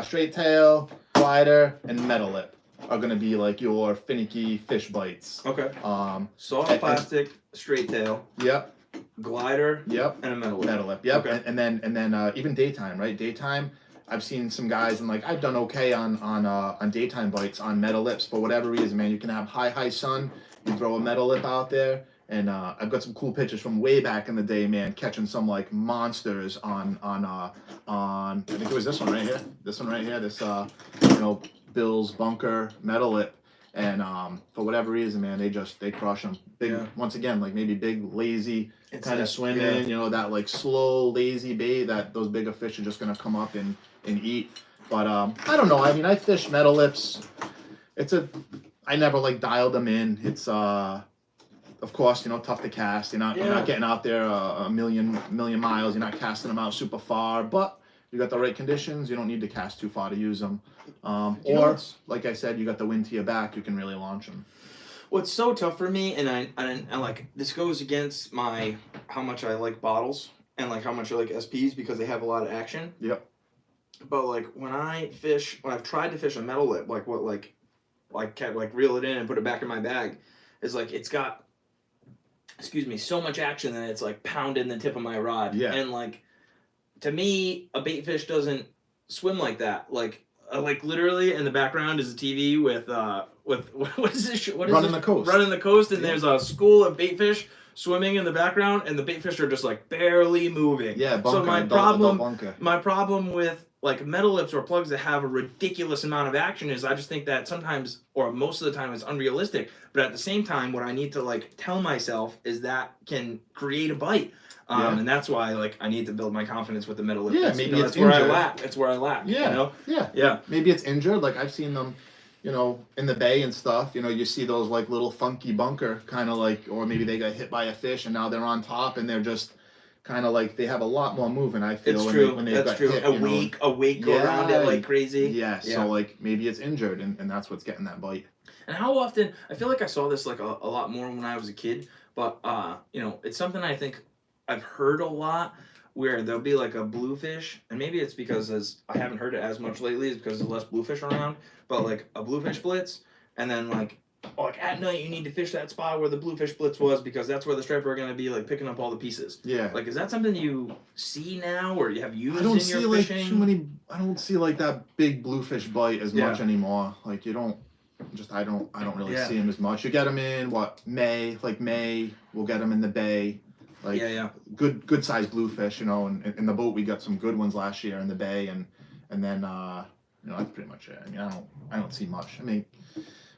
straight tail, glider, and metal lip are gonna be like your finicky fish bites. Okay. Soft plastic, straight tail. Yep. Glider. Yep. And a metal lip. Metal lip. Yep. Okay. And then even daytime, right? Daytime. I've seen some guys, and like I've done okay on daytime bites on metal lips for whatever reason, man. You can have high sun. You throw a metal lip out there. And I've got some cool pictures from way back in the day, man, catching some like monsters on I think it was this one right here. This you know, Bill's Bunker metal lip. And for whatever reason, man, they crush them. Big once again, like maybe big lazy kind of swimming, you know, that like slow lazy bait that those bigger fish are just gonna come up and eat. But I don't know. I mean, I fish metal lips. I never like dialed them in. It's of course, you know, tough to cast. You're not getting out there a million miles. You're not casting them out super far, but you got the right conditions. You don't need to cast too far to use them. Or, like I said, you got the wind to your back. You can really launch them. What's so tough for me, and I like this goes against how much I like bottles and like how much I like SPs because they have a lot of action. Yep. But like when I've tried to fish a metal lip, I can't like reel it in and put it back in my bag, is like it's got so much action that it's like pounding the tip of my rod. Yeah. And like, to me, a bait fish doesn't swim like that. Like literally in the background is a TV with what is this? What is Running the Coast. Running the Coast, and there's a school of bait fish swimming in the background, and the bait fish are just like barely moving. Yeah. Bunker, so my problem with like metal lips or plugs that have a ridiculous amount of action is I just think that sometimes or most of the time it's unrealistic. But at the same time, what I need to like tell myself is that can create a bite. And that's why like I need to build my confidence with the metal lip. Yeah, That's, maybe you know, it's that's where I injured. lack. That's where I lack. Yeah, You know? yeah, Yeah. Maybe it's injured. Like I've seen them, you know, in the bay and stuff. You know, you see those like little funky bunker kind of like, or maybe they got hit by a fish and now they're on top and they're just kind of like they have a lot more movement. I feel It's when true. they when they That's got true. hit. A wake go around it like crazy. Yeah. So like maybe it's injured and that's what's getting that bite. And how often? I feel like I saw this like a lot more when I was a kid, but you know, it's something I think I've heard a lot where there'll be like a bluefish, and maybe it's because as I haven't heard it as much lately, is because there's less bluefish around. But like a bluefish blitz, and then like at night you need to fish that spot where the bluefish blitz was because that's where the striper are gonna be like picking up all the pieces. Yeah. Like, is that something you see now, or you have used I don't in see your like fishing? too many. I don't see like that big bluefish bite as Yeah. much anymore. Like you don't. I don't really Yeah. see them as much. You get them in May. We'll get them in the bay. Like good sized bluefish, you know. And in the boat we got some good ones last year in the bay, and then you know that's pretty much it. I mean I don't see much. I mean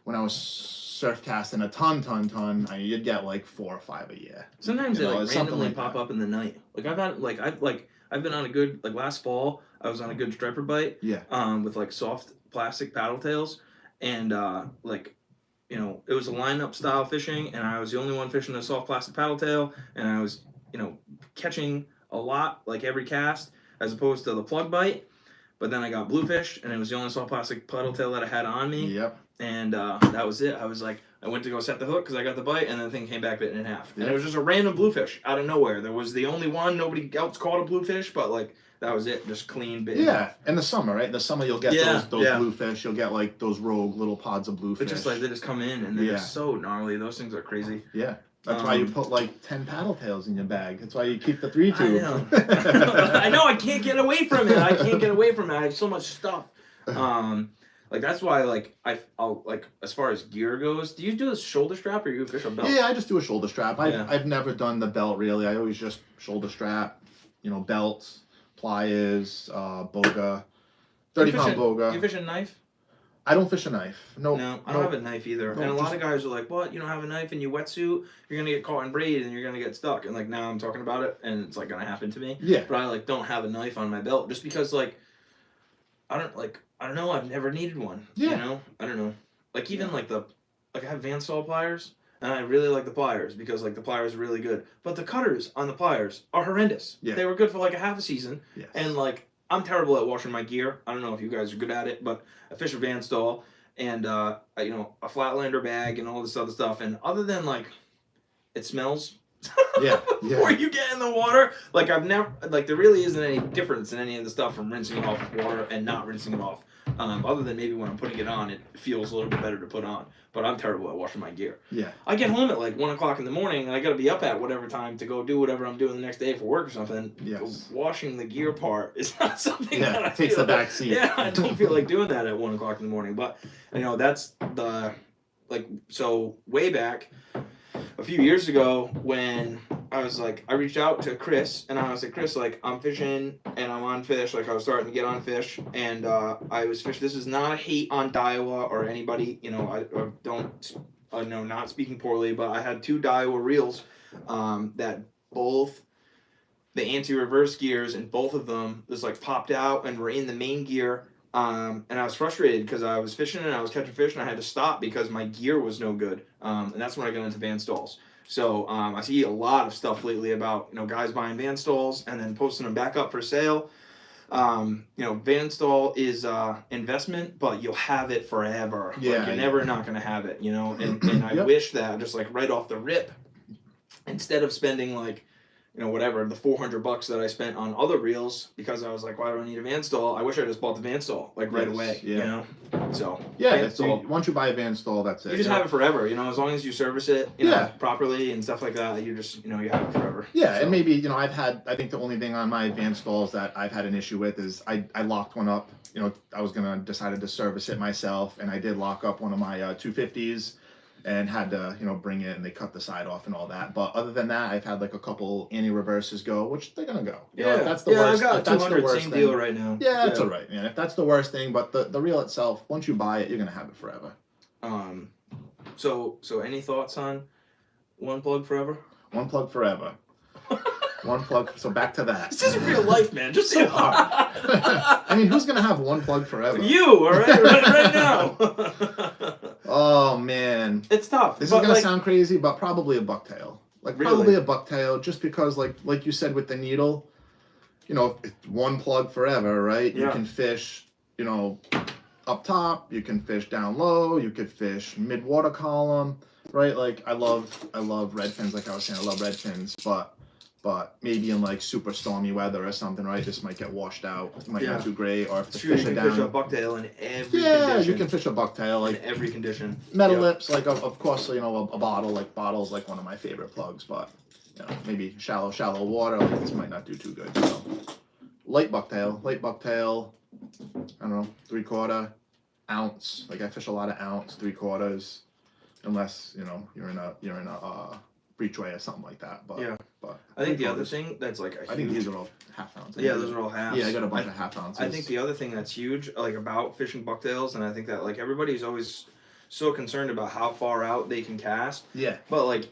when I was surf casting a ton, you'd get like 4 or 5 a year. Sometimes You they know, like it's something randomly like pop that. up in the night. Like I've been on a good like last fall I was on a good striper bite. Yeah. With like soft plastic paddle tails, and like you know it was a lineup style fishing, and I was the only one fishing a soft plastic paddle tail, and I was you know catching a lot like every cast as opposed to the plug bite. But then I got bluefish, and it was the only soft plastic paddle tail that I had on me. Yep. And that was it. I was like, I went to go set the hook because I got the bite, and the thing came back bitten in half. And it was just a random bluefish out of nowhere. There was the only one. Nobody else caught a bluefish, but like that was it. Just clean bitten. Yeah, in the summer, right? In the summer you'll get those bluefish. You'll get like those rogue little pods of bluefish. But just like they just come in and they're just so gnarly. Those things are crazy. Yeah. That's why you put like 10 paddle tails in your bag. That's why you keep the 3 tube. I know. I know. I can't get away from it. I have so much stuff. Like that's why like I'll like as far as gear goes. Do you do a shoulder strap or you fish a belt? Yeah, I just do a shoulder strap. I've never done the belt really. I always just shoulder strap. You know, belts, pliers, boga, 30-pound boga. You fish a knife? I don't fish a knife. No, I don't have a knife either. No, and a lot of guys are like, "What? You don't have a knife in your wetsuit? You're gonna get caught in braid and you're gonna get stuck." And like now I'm talking about it, and it's like gonna happen to me. Yeah. But I like don't have a knife on my belt just because like I don't know. I've never needed one. Yeah. You know. I don't know. Like even like I have Van Saw pliers, and I really like the pliers because like the pliers are really good. But the cutters on the pliers are horrendous. Yeah. They were good for like a half a season, Yes. and like I'm terrible at washing my gear. I don't know if you guys are good at it, but I fish a Van Stall and you know a Flatlander bag and all this other stuff. And other than like, it smells. Yeah. Before you get in the water, like I've never like there really isn't any difference in any of the stuff from rinsing it off with water and not rinsing it off. Other than maybe when I'm putting it on, it feels a little bit better to put on. But I'm terrible at washing my gear. Yeah. I get home at like 1 o'clock in the morning, and I got to be up at whatever time to go do whatever I'm doing the next day for work or something. Yes. Washing the gear part is not something that I takes feel the like, back seat. Yeah, I don't feel like doing that at 1 o'clock in the morning. But you know, that's the like so way back a few years ago when I was like, I reached out to Chris and I was like, Chris, like I'm fishing and I'm on fish. Like I was starting to get on fish and I was fishing. This is not a hate on Daiwa or anybody, you know, I don't, no, not speaking poorly, but I had 2 Daiwa reels that both the anti-reverse gears and both of them just like popped out and were in the main gear. And I was frustrated because I was fishing and I was catching fish and I had to stop because my gear was no good. And that's when I got into Van Stalls. So I see a lot of stuff lately about, you know, guys buying Van Stalls and then posting them back up for sale. You know, Van Stall is investment, but you'll have it forever. Yeah, like, you're never not going to have it, you know. And I wish that just like right off the rip, instead of spending like, you know, whatever, the $400 that I spent on other reels because I was like, why do I need a Van Stall? I wish I just bought the Van Stall like right away, you know? So, yeah, once you buy a Van Stall, that's it. You just have it forever, you know, as long as you service it, you know, properly and stuff like that, you just, you know, you have it forever. Yeah, so. And maybe, you know, I think the only thing on my Van Stalls that I've had an issue with is I locked one up, you know, I was decided to service it myself, and I did lock up one of my 250s. and had to, bring it, and they cut the side off and all that. But other than that, I've had like a couple anti-reverses go, which they're gonna go. Yeah, if that's the worst, I got if that's the 200, worst same thing, deal right now. Yeah, it's all right, man. If that's the worst thing, but the reel itself, once you buy it, you're gonna have it forever. So any thoughts on one plug forever? One plug forever. One plug. So back to that. This isn't real life, man. Just so hard. I mean, who's gonna have one plug forever? You, all right, right now. Oh man, it's tough. This is gonna sound crazy, but probably a bucktail. Like really? Probably a bucktail, just because like you said with the needle, it's one plug forever, right? Yeah. You can fish, up top. You can fish down low. You could fish mid water column, right? Like I love red fins. Like I was saying, I love red fins, but maybe in like super stormy weather or something, right? This might get washed out. It might not do great. Or if the fish are down. You can fish a bucktail in every condition. Yeah, you can fish a bucktail like in every condition. Metal lips, like of course, a bottle. Like bottle's like one of my favorite plugs, but maybe shallow water. Like this might not do too good. So light bucktail. I don't know, 3/4 ounce. Like I fish a lot of ounce, 3/4, unless you're in a breachway or something like that. But I think the other thing that's like I think these are all half ounce. Yeah, those are all halves. Yeah, I got a bunch of half ounces. I think the other thing that's huge, like about fishing bucktails, and I think that like everybody's always so concerned about how far out they can cast. Yeah. But like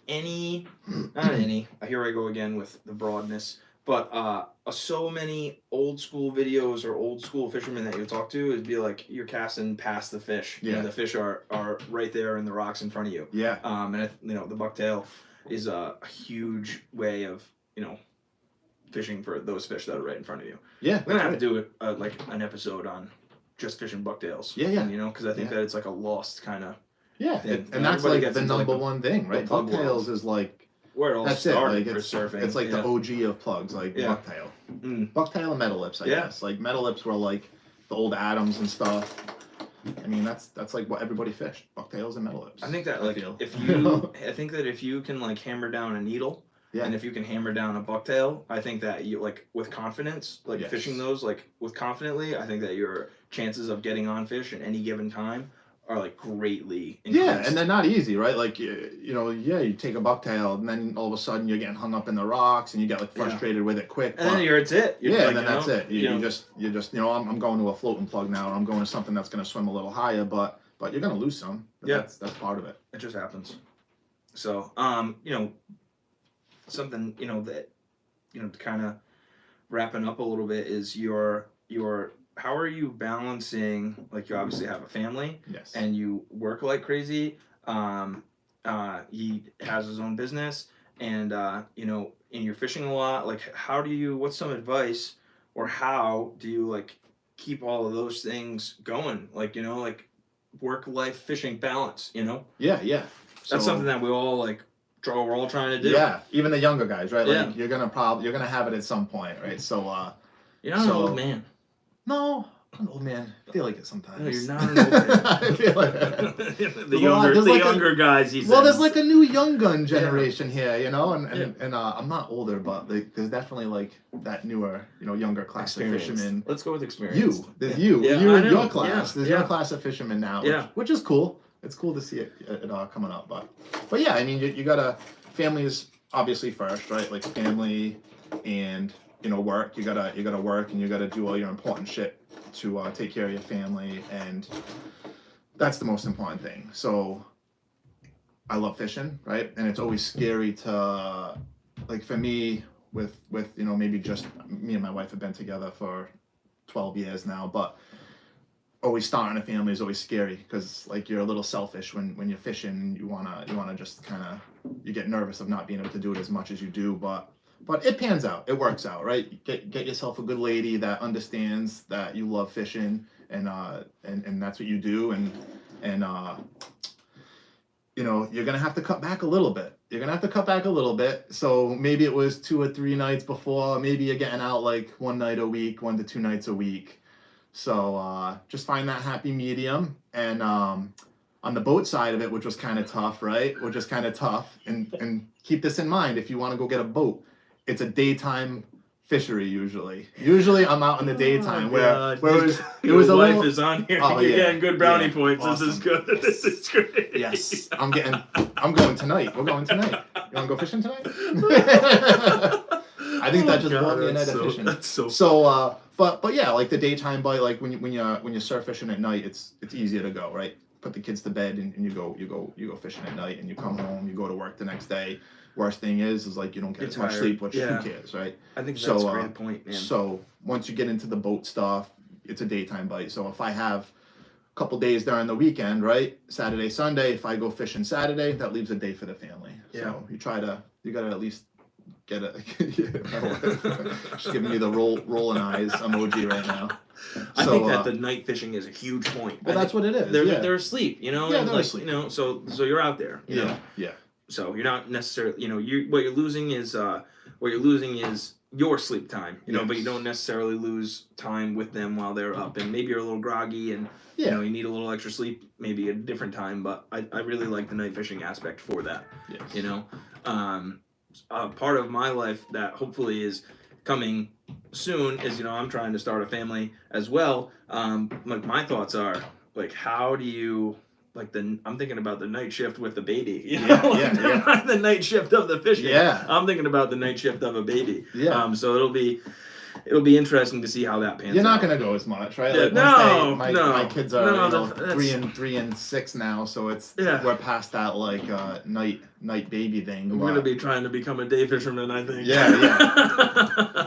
not any. Here I go again with the broadness. But so many old school videos or old school fishermen that you talk to is be like you're casting past the fish. Yeah. The fish are right there in the rocks in front of you. Yeah. And the bucktail is a huge way of fishing for those fish that are right in front of you. Yeah. We're gonna have to do it like an episode on just fishing bucktails. Yeah. Because I think that it's like a lost kind of. Yeah, thing. and that's like the number one thing, right? Bucktails is like. Where it all That's started it. Like for surfing. It's like the OG of plugs, like bucktail. Bucktail and metal lips, I guess. Like metal lips were like the old Adams and stuff. I mean, that's like what everybody fished: bucktails and metal lips. I think that if you can like hammer down a needle, and if you can hammer down a bucktail, I think that you like with confidence, like fishing those like with confidently, I think that your chances of getting on fish at any given time are like greatly increased. Yeah, and they're not easy, right? Like you take a bucktail, and then all of a sudden you're getting hung up in the rocks, and you get like frustrated with it quick. And then it's it. And then that's it. You just I'm going to a floating plug now, or I'm going to something that's going to swim a little higher, but you're going to lose some. That's part of it. It just happens. So something that to kind of wrapping up a little bit is your how are you balancing, like you obviously have a family, and you work like crazy. He has his own business, and and you're fishing a lot. Like, what's some advice, or how do you like keep all of those things going? Like, like work-life fishing balance, Yeah. That's something that we're all trying to do. Yeah, even the younger guys, right? Like you're gonna have it at some point, right? So you're not an old man. No, I'm an old man. I feel like it sometimes. No, you're not an old man. I feel like it. the younger guys. There's like a new young gun generation here, and I'm not older, but there's definitely like that newer, younger class of fishermen. Let's go with experience. Your class. There's your class of fishermen now, which is cool. It's cool to see it coming up, but yeah, I mean, you gotta, family is obviously first, right? Like family and work. You gotta work, and you gotta do all your important shit to take care of your family, and that's the most important thing. So I love fishing, right? And it's always scary to, like for me, with maybe just me and my wife have been together for 12 years now, but always starting a family is always scary, because like you're a little selfish when you're fishing. You wanna just kind of, you get nervous of not being able to do it as much as you do, but it pans out. It works out, right? Get yourself a good lady that understands that you love fishing, and that's what you do, and you're gonna have to cut back a little bit. So maybe it was 2 or 3 nights before. Maybe you're getting out like 1 night a week, 1 to 2 nights a week. So just find that happy medium. And on the boat side of it, which was kind of tough, right? And keep this in mind: if you want to go get a boat, it's a daytime fishery usually. Usually I'm out in the daytime God. where it Your was a wife little. is on here. Oh, You're yeah. getting good brownie Yeah. points. Awesome. This is good. This is great. Yes, I'm going tonight. We're going tonight. You want to go fishing tonight? I think that just brought me a night of fishing. That's so. So, but yeah, like the daytime bite, like when you're surf fishing at night, it's easier to go, right? Put the kids to bed and you go fishing at night, and you come home, you go to work the next day. Worst thing is like you don't get as much sleep, which who cares, right? I think that's a great point, man. So once you get into the boat stuff, it's a daytime bite. So if I have a couple days during the weekend, right? Saturday, Sunday, if I go fishing Saturday, that leaves a day for the family. Yeah. So you gotta at least get a. She's giving me the rolling eyes emoji right now. I think that the night fishing is a huge point. Well, that's what it is. They're asleep, you know. Yeah, and they're asleep. You know, so you're out there. You know? Yeah. So you're not necessarily, you know, what you're losing is your sleep time, you know, but you don't necessarily lose time with them while they're up, and maybe you're a little groggy and you know you need a little extra sleep, maybe a different time. But I really like the night fishing aspect for that. Yes. You know, part of my life that hopefully is coming soon is, you know, I'm trying to start a family as well. Like my thoughts are like, how do you I'm thinking about the night shift with the baby. You know? Yeah. The night shift of the fishing. Yeah. I'm thinking about the night shift of a baby. Yeah. So it'll be interesting to see how that pans out. You're not gonna go as much, right? Like my kids are 3 and 6 now, so it's we're past that like night baby thing. We're gonna be trying to become a day fisherman, I think. Yeah.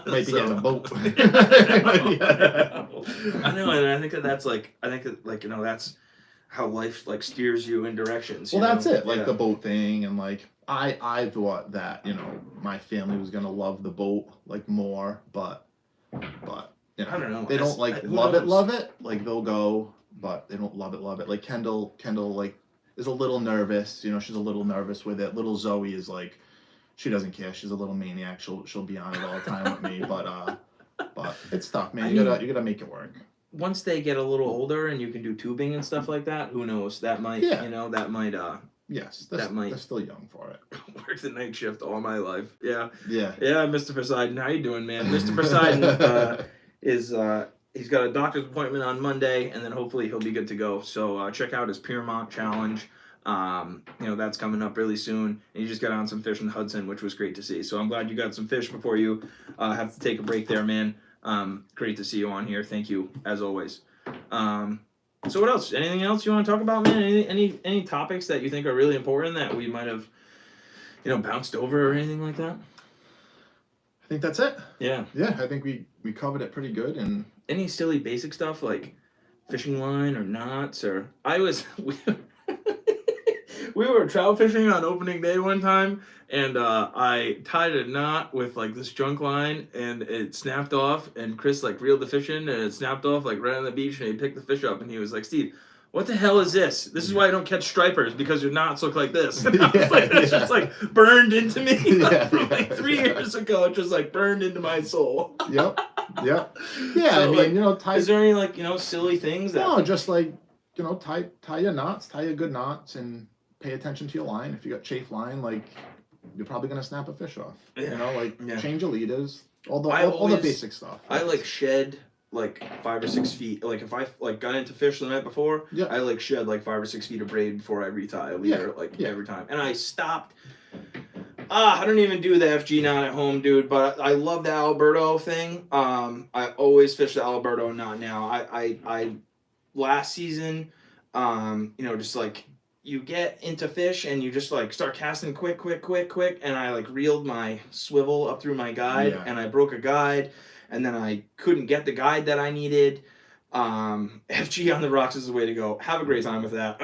Might be getting a boat. I know, and I think that's you know, that's how life like steers you in directions. Well, that's it. Like the boat thing, and like I thought that, you know, my family was gonna love the boat like more, but you know, I don't know. They don't like love it. Like they'll go, but they don't love it. Like Kendall like is a little nervous. You know, she's a little nervous with it. Little Zoe is like, she doesn't care. She's a little maniac. She'll be on it all the time with me. But it's tough, man. You gotta make it work. Once they get a little older and you can do tubing and stuff like that, who knows? That might, you know, Yes, they're still young for it. Work the night shift all my life. Yeah. Yeah. Yeah, Mr. Poseidon, how you doing, man? Mr. Poseidon is he's got a doctor's appointment on Monday, and then hopefully he'll be good to go. So check out his Piermont Challenge. You know, that's coming up really soon, and you just got on some fish in the Hudson, which was great to see. So I'm glad you got some fish before you have to take a break there, man. Great to see you on here. Thank you as always. So what else? Anything else you want to talk about, man? Any topics that you think are really important that we might have, you know, bounced over or anything like that? I think that's it. Yeah. Yeah, I think we covered it pretty good. And any silly basic stuff like fishing line or knots or we were trout fishing on opening day one time, and I tied a knot with like this junk line, and it snapped off, and Chris like reeled the fish in, and it snapped off like right on the beach, and he picked the fish up, and he was like, "Steve, what the hell is this? This is why I don't catch stripers, because your knots look like this." And I was like, it's just like burned into me from like 3 years ago. It just like burned into my soul. Yep. Yeah, So, I mean, like, you know, is there any like, you know, silly things that? No, just like, you know, tie your knots, tie your good knots, and pay attention to your line. If you got chafe line, like, you're probably gonna snap a fish off. Yeah. You know, like change your leaders, all the basic stuff. I like shed like 5 or 6 feet. Like if I like got into fish the night before, I like shed like 5 or 6 feet of braid before I retie a leader every time. And I stopped. I don't even do the FG knot at home, dude. But I love the Alberto thing. I always fish the Alberto knot now. I last season, you know, just like. You get into fish and you just like start casting quick, and I like reeled my swivel up through my guide and I broke a guide, and then I couldn't get the guide that I needed. FG on the rocks is the way to go. Have a great time with that.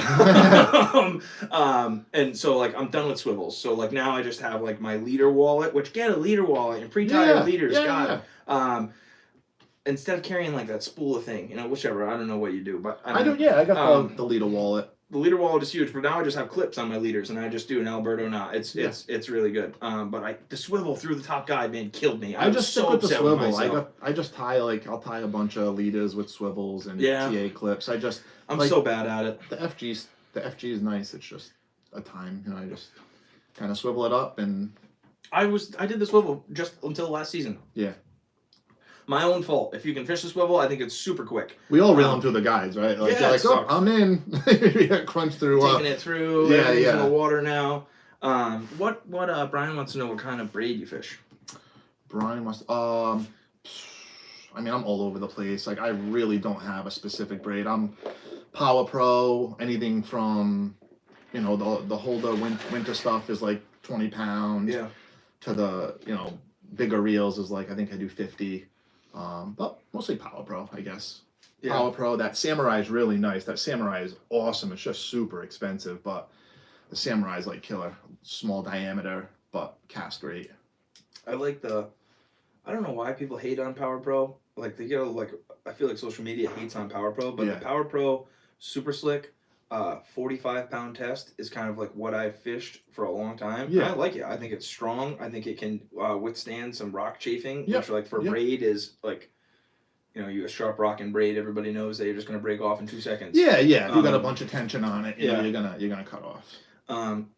And so like I'm done with swivels. So like now I just have like my leader wallet, which get a leader wallet and pre-tie your leaders. Instead of carrying like that spool of thing, you know, whichever. I don't know what you do, but I got the leader wallet. The leader wallet is huge, but now I just have clips on my leaders, and I just do an Alberto knot. It's really good. But the swivel through the top guide, man, killed me. I just stick with the swivel. I just tie I'll tie a bunch of leaders with swivels and TA clips. I'm so bad at it. The FG is nice. It's just a time, you know. I just kind of swivel it up, and I did the swivel just until last season. Yeah. My own fault. If you can fish the swivel, I think it's super quick. We all reel them through the guides, right? Like, yeah, you're like, oh, I'm in. You get crunched through. Taking it through. Yeah, Everything's yeah. in the water now. What Brian wants to know what kind of braid you fish. Brian must. I mean, I'm all over the place. Like, I really don't have a specific braid. I'm Power Pro. Anything from, you know, the Holder winter stuff is like 20 pounds. Yeah. To the, you know, bigger reels is like, I think I do 50. But mostly Power Pro, I guess. Yeah. Power Pro. That Samurai is really nice. That Samurai is awesome. It's just super expensive, but the Samurai is like killer. Small diameter, but cast great. I like I don't know why people hate on Power Pro. Like, they get like, I feel like social media hates on Power Pro, but the Power Pro Super Slick 45-pound test is kind of like what I fished for a long time. Yeah. I like it. I think it's strong. I think it can withstand some rock chafing, which like for braid is like, you know, you a sharp rock and braid, everybody knows that you're just going to break off in 2 seconds. Yeah, yeah. If you got a bunch of tension on it, you know, you're gonna cut off.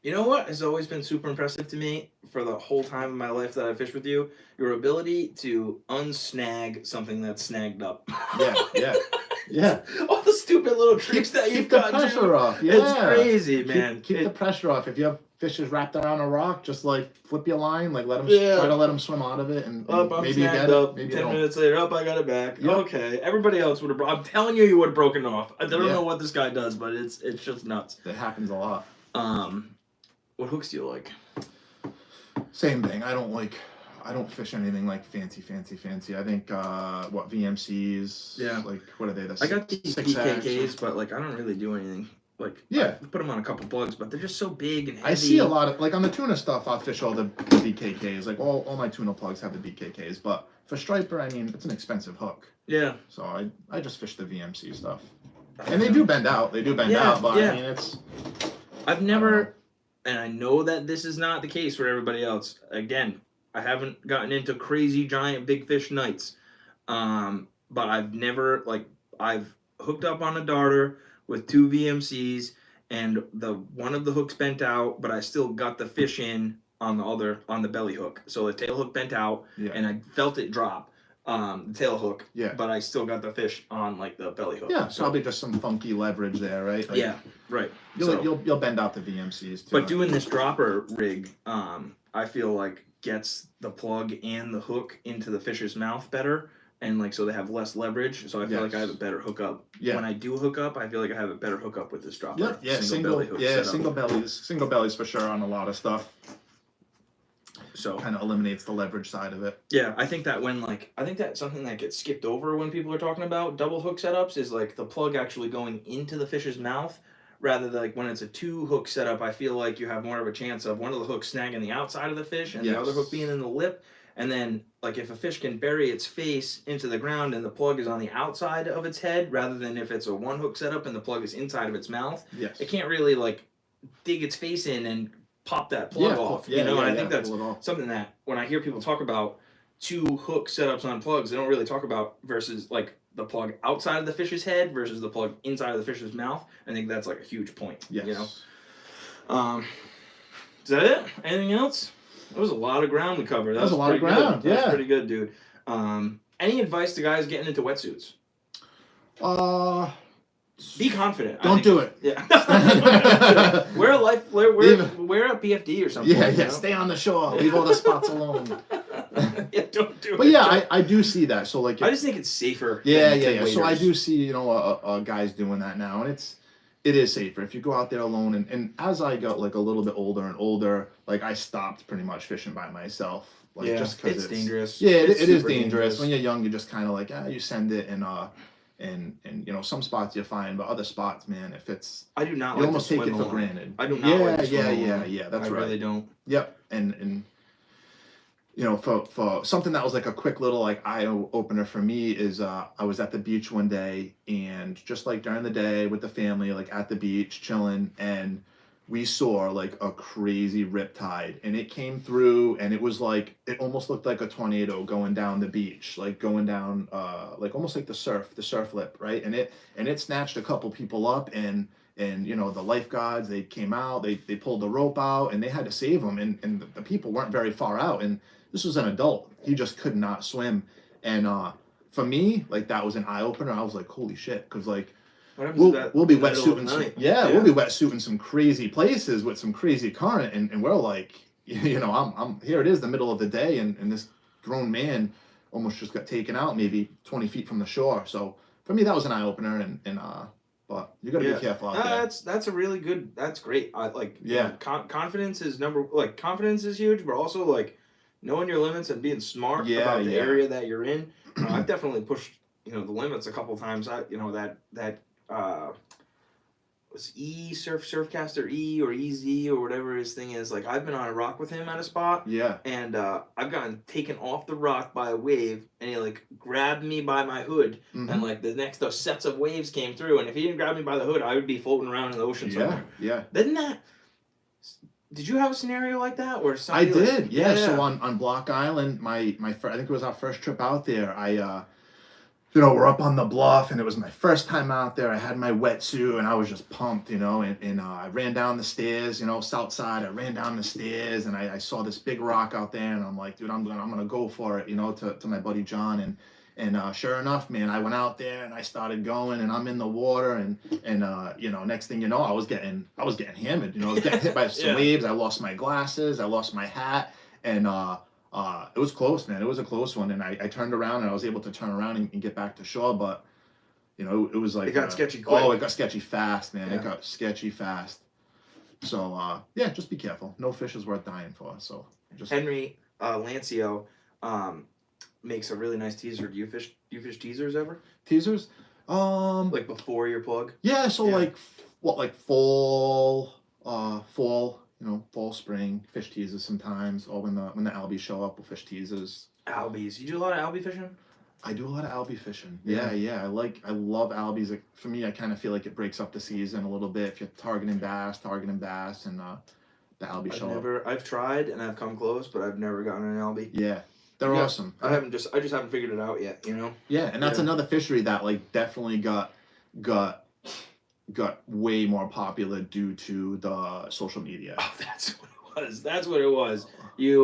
You know what has always been super impressive to me for the whole time of my life that I fished with you? Your ability to unsnag something that's snagged up. Yeah. All the stupid little tricks that you've got. Keep the pressure off. Yeah. It's crazy, man. Keep the pressure off. If you have fishes wrapped around a rock, just like flip your line, like try to let them swim out of it, and maybe you get it. Maybe 10 minutes later, I got it back. Yep. Okay, everybody else would have. I'm telling you would have broken off. I don't know what this guy does, but it's just nuts. It happens a lot. What hooks do you like? Same thing. I don't fish anything like fancy. I think VMCs. Yeah. Like, what are they? I got these BKKs, but like I don't really do anything. Like, I put them on a couple plugs, but they're just so big and heavy. I see a lot of, like, on the tuna stuff, I'll fish all the BKKs. Like, all my tuna plugs have the BKKs. But for striper, I mean, it's an expensive hook. Yeah. So I just fish the VMC stuff. And they do bend out. But I mean, it's... I've never, and I know that this is not the case for everybody else. Again, I haven't gotten into crazy, giant, big fish nights. But I've never, like, I've hooked up on a darter with 2 VMCs, and one of the hooks bent out, but I still got the fish in on the belly hook. So the tail hook bent out, and I felt it drop, the tail hook. Yeah. But I still got the fish on like the belly hook. Yeah, so probably just some funky leverage there, right? Like, yeah, right. You'll bend out the VMCs too. But doing this dropper rig, I feel like gets the plug and the hook into the fish's mouth better. And like, so they have less leverage. So I feel like I have a better hookup. Yeah. When I do hook up, I feel like I have a better hookup with this dropper. Yep. Yeah. Single bellies for sure on a lot of stuff. So kind of eliminates the leverage side of it. Yeah, I think that something that gets skipped over when people are talking about double hook setups is like the plug actually going into the fish's mouth. Rather than like when it's a 2 hook setup, I feel like you have more of a chance of one of the hooks snagging the outside of the fish and the other hook being in the lip. And then, like, if a fish can bury its face into the ground and the plug is on the outside of its head, rather than if it's a 1 hook setup and the plug is inside of its mouth, it can't really, like, dig its face in and pop that plug off. And I think that's something that when I hear people talk about 2 hook setups on plugs, they don't really talk about versus, like, the plug outside of the fish's head versus the plug inside of the fish's mouth. I think that's, like, a huge point. Yes. You know? Is that it? Anything else? That was a lot of ground we covered. That was a lot of ground. Yeah, that's pretty good, dude. Any advice to guys getting into wetsuits? Be confident. Don't do it. Yeah. Wear a PFD or something. Yeah, yeah. Stay on the shore. Leave all the spots alone. Don't do it. But yeah, I do see that. So like, I just think it's safer. Yeah. So I do see guys doing that now, and it is safer if you go out there alone. And as I got like a little bit older and older, like I stopped pretty much fishing by myself. Like just because it's dangerous. Yeah, it is dangerous. When you're young, you're just kind of like, you send it and some spots you're fine, but other spots, man, if it's I do not you like almost to take it swim for granted. I do not like to swim alone. Yeah, that's right. I really don't. Yep. And for something that was like a quick little like eye opener for me is I was at the beach one day, and just like during the day with the family, like at the beach chilling, and we saw like a crazy riptide, and it came through, and it was like it almost looked like a tornado going down the beach, like going down like almost like the surf lip, right? And it snatched a couple people up, and the lifeguards, they came out, they pulled the rope out, and they had to save them, and the people weren't very far out, and this was an adult. He just could not swim, And for me, like that was an eye opener. I was like, holy shit, because like What happens to that we'll be in the middle of wetsuiting the some, night? we'll be wetsuiting some crazy places with some crazy current, and we're like, you know, I'm here. It is the middle of the day, and this grown man almost just got taken out, maybe 20 feet from the shore. So for me, that was an eye opener, and but you got to be careful out there. That's a really good. That's great. I like. Yeah. Confidence is confidence is huge, but also like knowing your limits and being smart about the area that you're in. I've definitely pushed the limits a couple times. That was Surfcaster E or EZ or whatever his thing is. Like I've been on a rock with him at a spot. Yeah. And I've gotten taken off the rock by a wave, and he like grabbed me by my hood, and like the next sets of waves came through, and if he didn't grab me by the hood, I would be floating around in the ocean somewhere. Yeah. Did you have a scenario like that where somebody? I did. Yeah. So on Block Island, I think it was our first trip out there. We're up on the bluff, and it was my first time out there. I had my wetsuit, and I was just pumped, and I ran down the stairs, south side. I ran down the stairs, and I saw this big rock out there, and I'm like, dude, I'm gonna go for it, to my buddy John, and sure enough, man, I went out there and I started going, and I'm in the water, and next thing you know, I was getting hammered, I was getting hit by some waves. I lost my glasses, I lost my hat, and it was close, man. It was a close one, and I turned around, and I was able to turn around and get back to shore, but it was like it got sketchy quick. Oh, it got sketchy fast, man. Yeah. It got sketchy fast. So just be careful. No fish is worth dying for. So just Henry Lancio makes a really nice teaser. Do you fish teasers ever? Teasers? Like before your plug? Yeah. So like fall, fall, spring, fish teasers sometimes, or when the albies show up, we'll fish teasers. Albies. You do a lot of albie fishing? I do a lot of albie fishing. Yeah. I love albies. Like, for me, I kind of feel like it breaks up the season a little bit if you're targeting bass, and the albie show up. I've tried and I've come close, but I've never gotten an albie. Yeah. They're awesome. I just haven't figured it out yet, Yeah, and that's another fishery that like definitely got way more popular due to the social media. Oh, that's what it was. That's what it was. It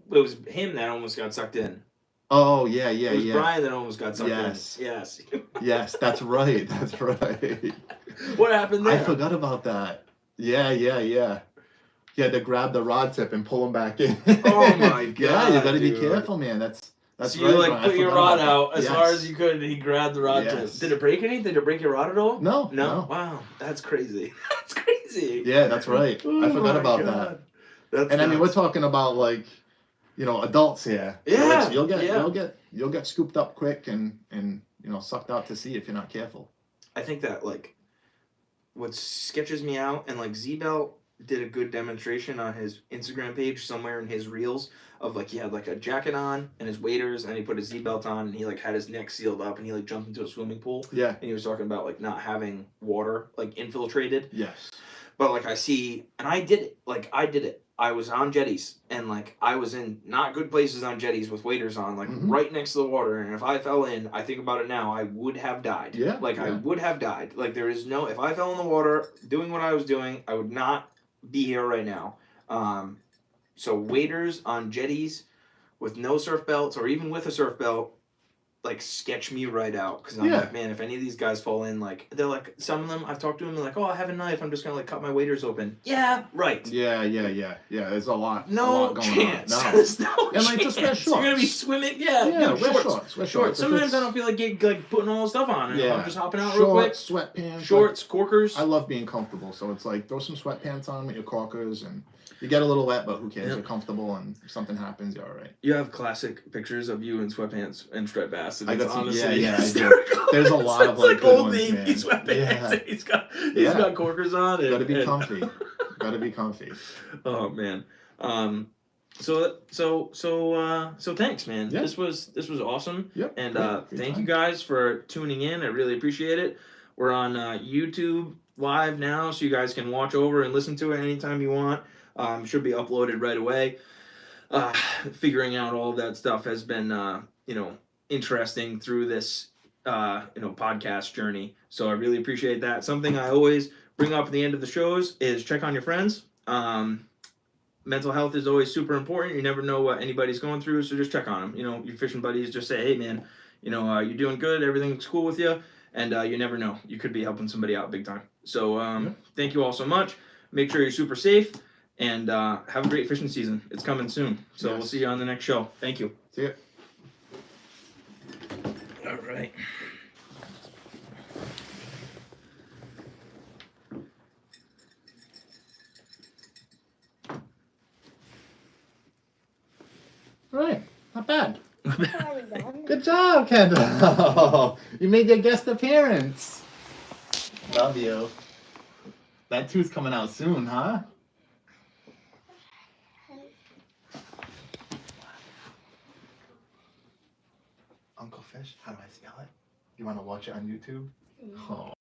was him that almost got sucked in. Oh, yeah. It was Brian that almost got sucked in. Yes. Yes, that's right. That's right. What happened there? I forgot about that. Yeah. You had to grab the rod tip and pull him back in. Oh my god. Yeah, you gotta be careful, man. That's so you like put your rod out as far as you could, and he grabbed the rod tip. Did it break anything? Did it break your rod at all? No. Wow, that's crazy. That's crazy. Yeah, that's right. I forgot about that. That's and nuts. I mean, we're talking about like, adults here. Yeah. So you'll get scooped up quick and sucked out to sea if you're not careful. I think that like what sketches me out, and like Z-Belt did a good demonstration on his Instagram page somewhere in his reels of like he had like a jacket on and his waders, and he put a Z-Belt on, and he like had his neck sealed up, and he like jumped into a swimming pool. Yeah. And he was talking about like not having water like infiltrated. Yes. But like I see, and I did it. I was on jetties, and like I was in not good places on jetties with waders on, like right next to the water. And if I fell in, I think about it now, I would have died. Yeah. I would have died. Like there is no, if I fell in the water doing what I was doing, I would not be here right now. So waders on jetties with no surf belts, or even with a surf belt, like sketch me right out, because I'm like, man, if any of these guys fall in, like they're like, some of them I've talked to them, they're like, oh, I have a knife, I'm just gonna like cut my waders open. Yeah, right. Yeah. There's a lot. No going chance. On. No. There's no and like chance. just wear shorts. You're gonna be swimming. Yeah. Wear Shorts. shorts. Sometimes I don't feel like putting all the stuff on, and I'm just hopping out real quick. Sweatpants. Shorts, corkers. I love being comfortable, so it's like throw some sweatpants on with your corkers, and you get a little wet, but who cares? You're comfortable, and if something happens, you're all right. You have classic pictures of you in sweatpants and striped bass. And I got honestly, I do. There's a lot of like old ones, Navy man. sweatpants. And he's got corkers on. Gotta be comfy. Gotta be comfy. Oh man. So thanks, man. Yeah. This was awesome. Yep. And great thank time. you guys for tuning in. I really appreciate it. We're on YouTube live now, so you guys can watch over and listen to it anytime you want. Should be uploaded right away. Figuring out all of that stuff has been interesting through this podcast journey. So I really appreciate that. Something I always bring up at the end of the shows is check on your friends. mental health is always super important. You never know what anybody's going through, so just check on them. You know, your fishing buddies, just say, hey man, you know, you're doing good, everything's cool with you, and you never know, you could be helping somebody out big time. So thank you all so much. Make sure you're super safe, and have a great fishing season. It's coming soon, so we'll see you on the next show. Thank you. See ya. All right. All right, not bad. Good job, Kendall. You made your guest appearance. Love you. That two's coming out soon, huh? Uncle Fish, how do I spell it? You want to watch it on YouTube? Oh.